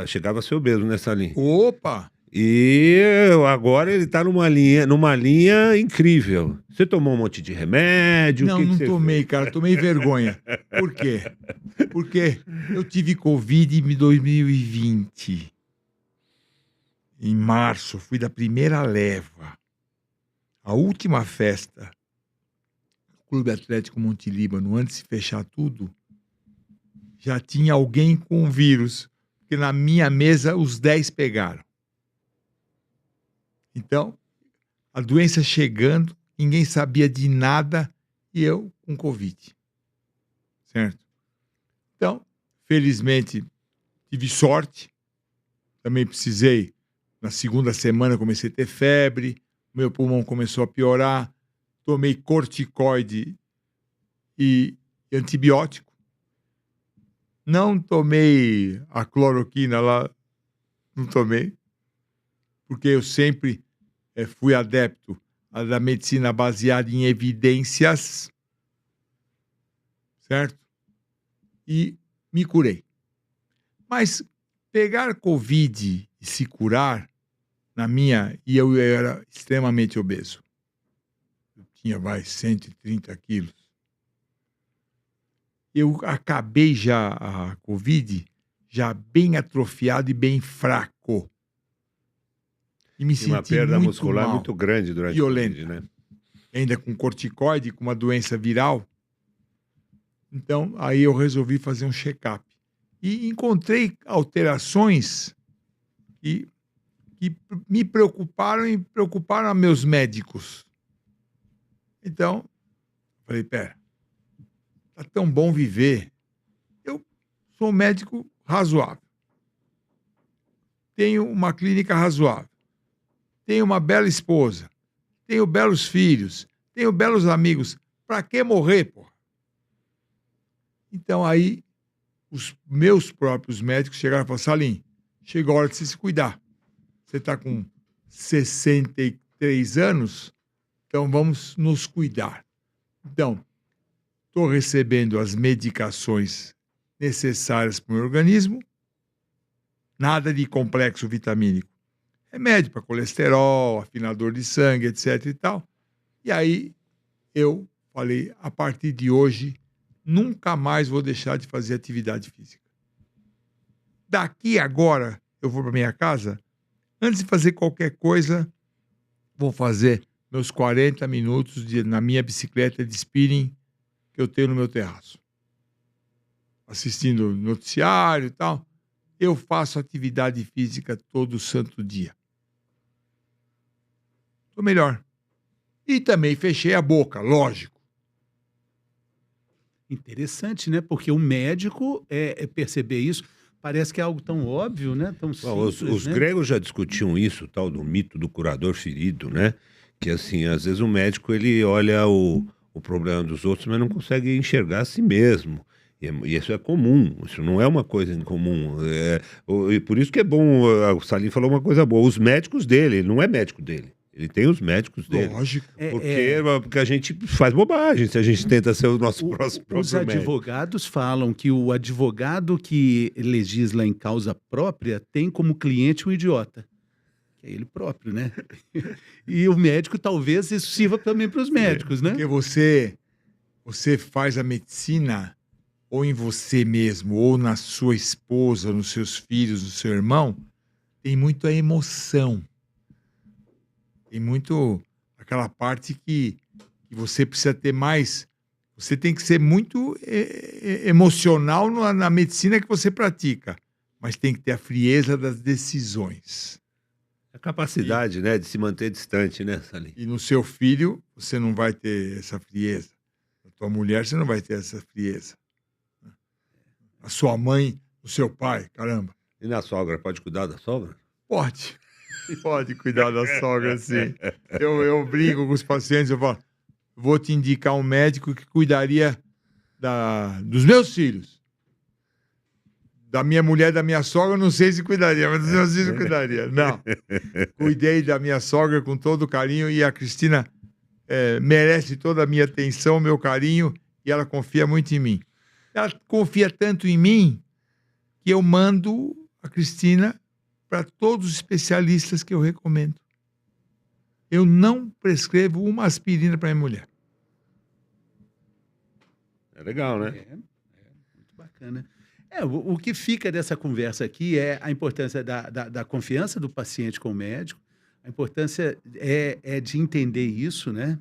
chegava a ser obeso, né, Salim? Opa! E agora ele tá numa linha incrível. Você tomou um monte de remédio? Não, que não você tomei, fez? cara. Tomei vergonha. Por quê? Porque eu tive Covid em 2020. Em março, fui da primeira leva. A última festa do Clube Atlético Monte Líbano, antes de fechar tudo, já tinha alguém com vírus. Porque na minha mesa, os 10 pegaram. Então, a doença chegando, ninguém sabia de nada e eu com Covid. Certo? Então, felizmente, tive sorte. Também precisei, na segunda semana, comecei a ter febre, meu pulmão começou a piorar, tomei corticoide e antibiótico. Não tomei a cloroquina lá, não tomei, porque eu sempre fui adepto da medicina baseada em evidências, certo? E me curei. Mas pegar Covid e se curar, e eu era extremamente obeso. Eu tinha, 130 quilos. Eu acabei já a Covid, já bem atrofiado e bem fraco. E me E uma senti perda muito muscular mal, muito grande durante violenta. o Covid, né? Ainda com corticoide, com uma doença viral. Então, aí eu resolvi fazer um check-up. E encontrei alterações que me preocuparam e preocuparam a meus médicos. Então, falei, pera, tá tão bom viver. Eu sou um médico razoável. Tenho uma clínica razoável. Tenho uma bela esposa. Tenho belos filhos. Tenho belos amigos. Pra que morrer, porra? Então aí, os meus próprios médicos chegaram e falaram, Salim, chegou a hora de você se cuidar. Você está com 63 anos, então vamos nos cuidar. Então, estou recebendo as medicações necessárias para o meu organismo, nada de complexo vitamínico. Remédio para colesterol, afinador de sangue, etc e tal. E aí, eu falei, a partir de hoje, nunca mais vou deixar de fazer atividade física. Daqui agora, eu vou para minha casa, antes de fazer qualquer coisa, vou fazer meus 40 minutos na minha bicicleta de spinning que eu tenho no meu terraço. Assistindo noticiário e tal. Eu faço atividade física todo santo dia. Estou melhor. E também fechei a boca, lógico. Interessante, né? Porque o médico perceber isso parece que é algo tão óbvio, né? Tão simples, Os né? gregos já discutiam isso, tal do mito do curador ferido, né? Que assim, às vezes o médico ele olha o problema dos outros, mas não consegue enxergar a si mesmo. E isso é comum, isso não é uma coisa incomum. E por isso que é bom, o Salim falou uma coisa boa, os médicos dele, ele não é médico dele. Ele tem os médicos dele. Lógico. Porque a gente faz bobagem se a gente tenta ser o nosso próximo Os médico. advogados falam que o advogado que legisla em causa própria tem como cliente um idiota. que é ele próprio, né? E o médico, talvez, isso sirva também para os médicos, né? Porque você faz a medicina ou em você mesmo, ou na sua esposa, nos seus filhos, no seu irmão, tem muito a emoção. Tem muito aquela parte que você precisa ter mais. Você tem que ser muito emocional na medicina que você pratica, mas tem que ter a frieza das decisões. A capacidade, né, de se manter distante, né, Salim? E no seu filho, você não vai ter essa frieza. Na tua mulher, você não vai ter essa frieza. A sua mãe, o seu pai, caramba. E na sogra, pode cuidar da sogra? Pode. Pode cuidar da sogra, sim. Eu brinco com os pacientes, eu falo, vou te indicar um médico que cuidaria dos meus filhos. Da minha mulher, da minha sogra, não sei se cuidaria, mas dos meus filhos cuidaria. Não. Cuidei da minha sogra com todo carinho e a Cristina merece toda a minha atenção, meu carinho, e ela confia muito em mim. Ela confia tanto em mim que eu mando a Cristina para todos os especialistas que eu recomendo. Eu não prescrevo uma aspirina para minha mulher. É legal, né? Muito bacana. O que fica dessa conversa aqui é a importância da confiança do paciente com o médico, a importância de entender isso, né?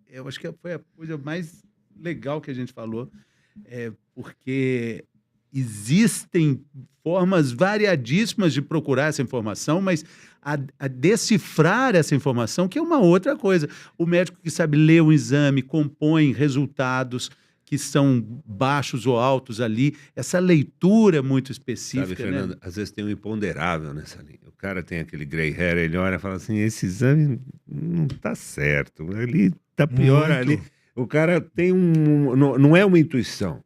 Eu acho que foi a coisa mais legal que a gente falou, porque existem formas variadíssimas de procurar essa informação, mas a decifrar essa informação, que é uma outra coisa. O médico que sabe ler um exame, compõe resultados que são baixos ou altos ali, essa leitura muito específica. Sabe, Fernando, né? às vezes tem um imponderável nessa linha. O cara tem aquele grey hair, ele olha e fala assim, esse exame não tá certo, ali tá pior Muito. ali. O cara tem não é uma intuição,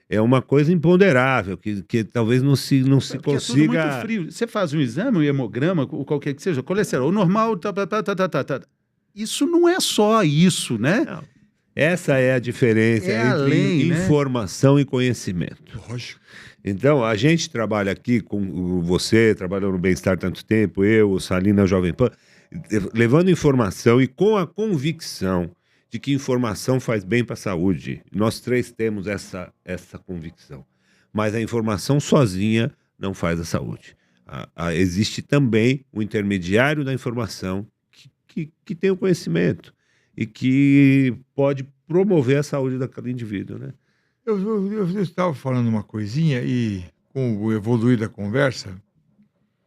é uma coisa imponderável, que talvez não se Porque consiga... é tudo muito frio. Você faz um exame, um hemograma, ou qualquer que seja, colesterol normal, tá. Isso não é só isso, né? Não. Essa é a diferença entre além, informação e conhecimento. Lógico. Então, a gente trabalha aqui com você, trabalhou no Bem-Estar tanto tempo, eu, o Salim na Jovem Pan, levando informação e com a convicção de que informação faz bem para a saúde. Nós três temos essa convicção. Mas a informação sozinha não faz a saúde. Existe também o intermediário da informação que tem o conhecimento e que pode promover a saúde daquele indivíduo, né? Eu estava falando uma coisinha e, com o evoluir da conversa,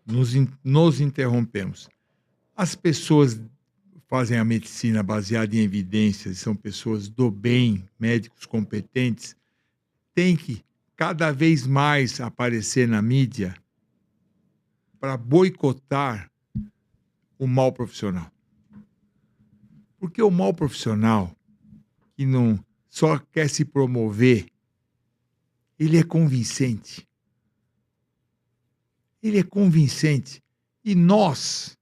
nos interrompemos. As pessoas fazem a medicina baseada em evidências, são pessoas do bem, médicos competentes, têm que cada vez mais aparecer na mídia para boicotar o mal profissional. Porque o mal profissional, que não só quer se promover, ele é convincente. Ele é convincente. E nós,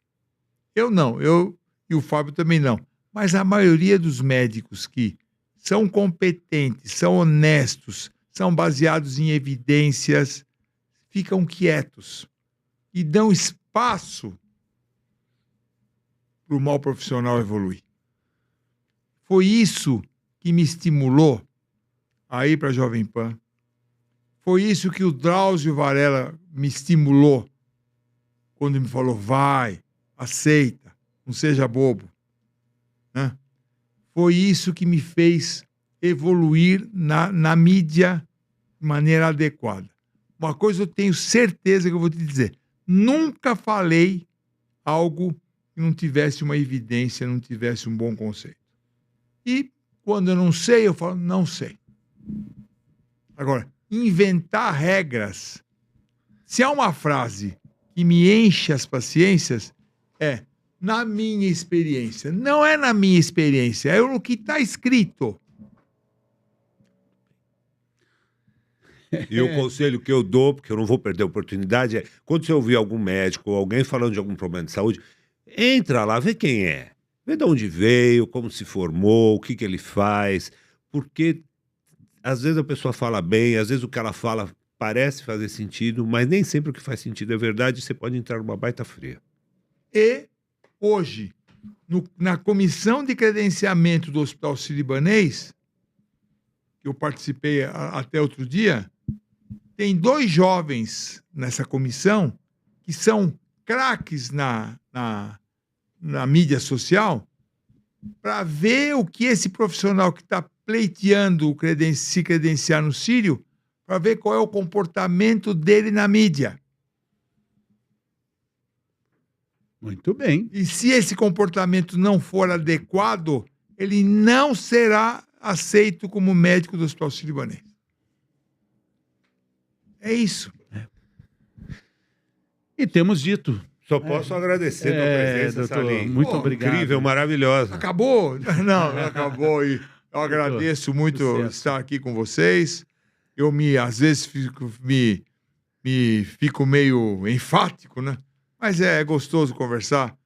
eu não, eu e o Fábio também não, mas a maioria dos médicos que são competentes, são honestos, são baseados em evidências, ficam quietos e dão espaço para o mal profissional evoluir. Foi isso que me estimulou a ir para a Jovem Pan. Foi isso que o Drauzio Varela me estimulou quando me falou, vai, aceita, não seja bobo. Né? Foi isso que me fez evoluir na mídia de maneira adequada. Uma coisa eu tenho certeza que eu vou te dizer, nunca falei algo que não tivesse uma evidência, não tivesse um bom conceito. E quando eu não sei, eu falo, não sei. Agora, inventar regras. Se há uma frase que me enche as paciências, é na minha experiência. Não é na minha experiência, é no que está escrito. E o conselho que eu dou, porque eu não vou perder a oportunidade, é quando você ouvir algum médico ou alguém falando de algum problema de saúde, entra lá, vê quem é. Vê de onde veio, como se formou, o que ele faz, porque às vezes a pessoa fala bem, às vezes o que ela fala parece fazer sentido, mas nem sempre o que faz sentido é verdade e você pode entrar numa baita fria. E, hoje, na comissão de credenciamento do Hospital Sírio-Libanês, que eu participei até outro dia, tem 2 jovens nessa comissão que são craques na mídia social, para ver o que esse profissional que está pleiteando se credenciar no Sírio, para ver qual é o comportamento dele na mídia. Muito bem. E se esse comportamento não for adequado, ele não será aceito como médico do Hospital Sírio-Libanês. É isso. E temos dito. Só posso agradecer a tua presença, doutor, Salim. muito obrigado. Incrível, maravilhosa. Acabou? Não, não acabou. E eu agradeço muito sucesso. estar aqui com vocês. Eu às vezes fico meio enfático, né? Mas é gostoso conversar.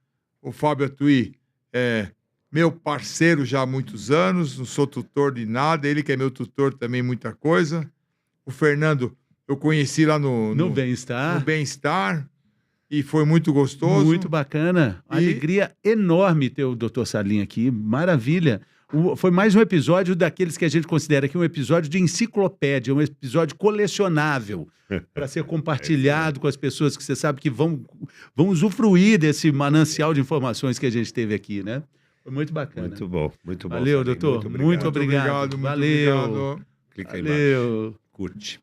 O Fábio Atuí é meu parceiro já há muitos anos, não sou tutor de nada, ele que é meu tutor também, muita coisa. O Fernando, eu conheci lá no Bem-Estar. no Bem-Estar, e foi muito gostoso. Muito bacana. E- Alegria enorme ter o Dr. Salim aqui. Maravilha. Foi mais um episódio daqueles que a gente considera aqui um episódio de enciclopédia, um episódio colecionável para ser compartilhado com as pessoas que você sabe que vão usufruir desse manancial de informações que a gente teve aqui, né? Foi muito bacana. Muito bom, muito bom. Valeu, Salim. doutor. Muito Muito obrigado. obrigado. Muito Valeu. obrigado. Clica aí embaixo. Valeu. Curte.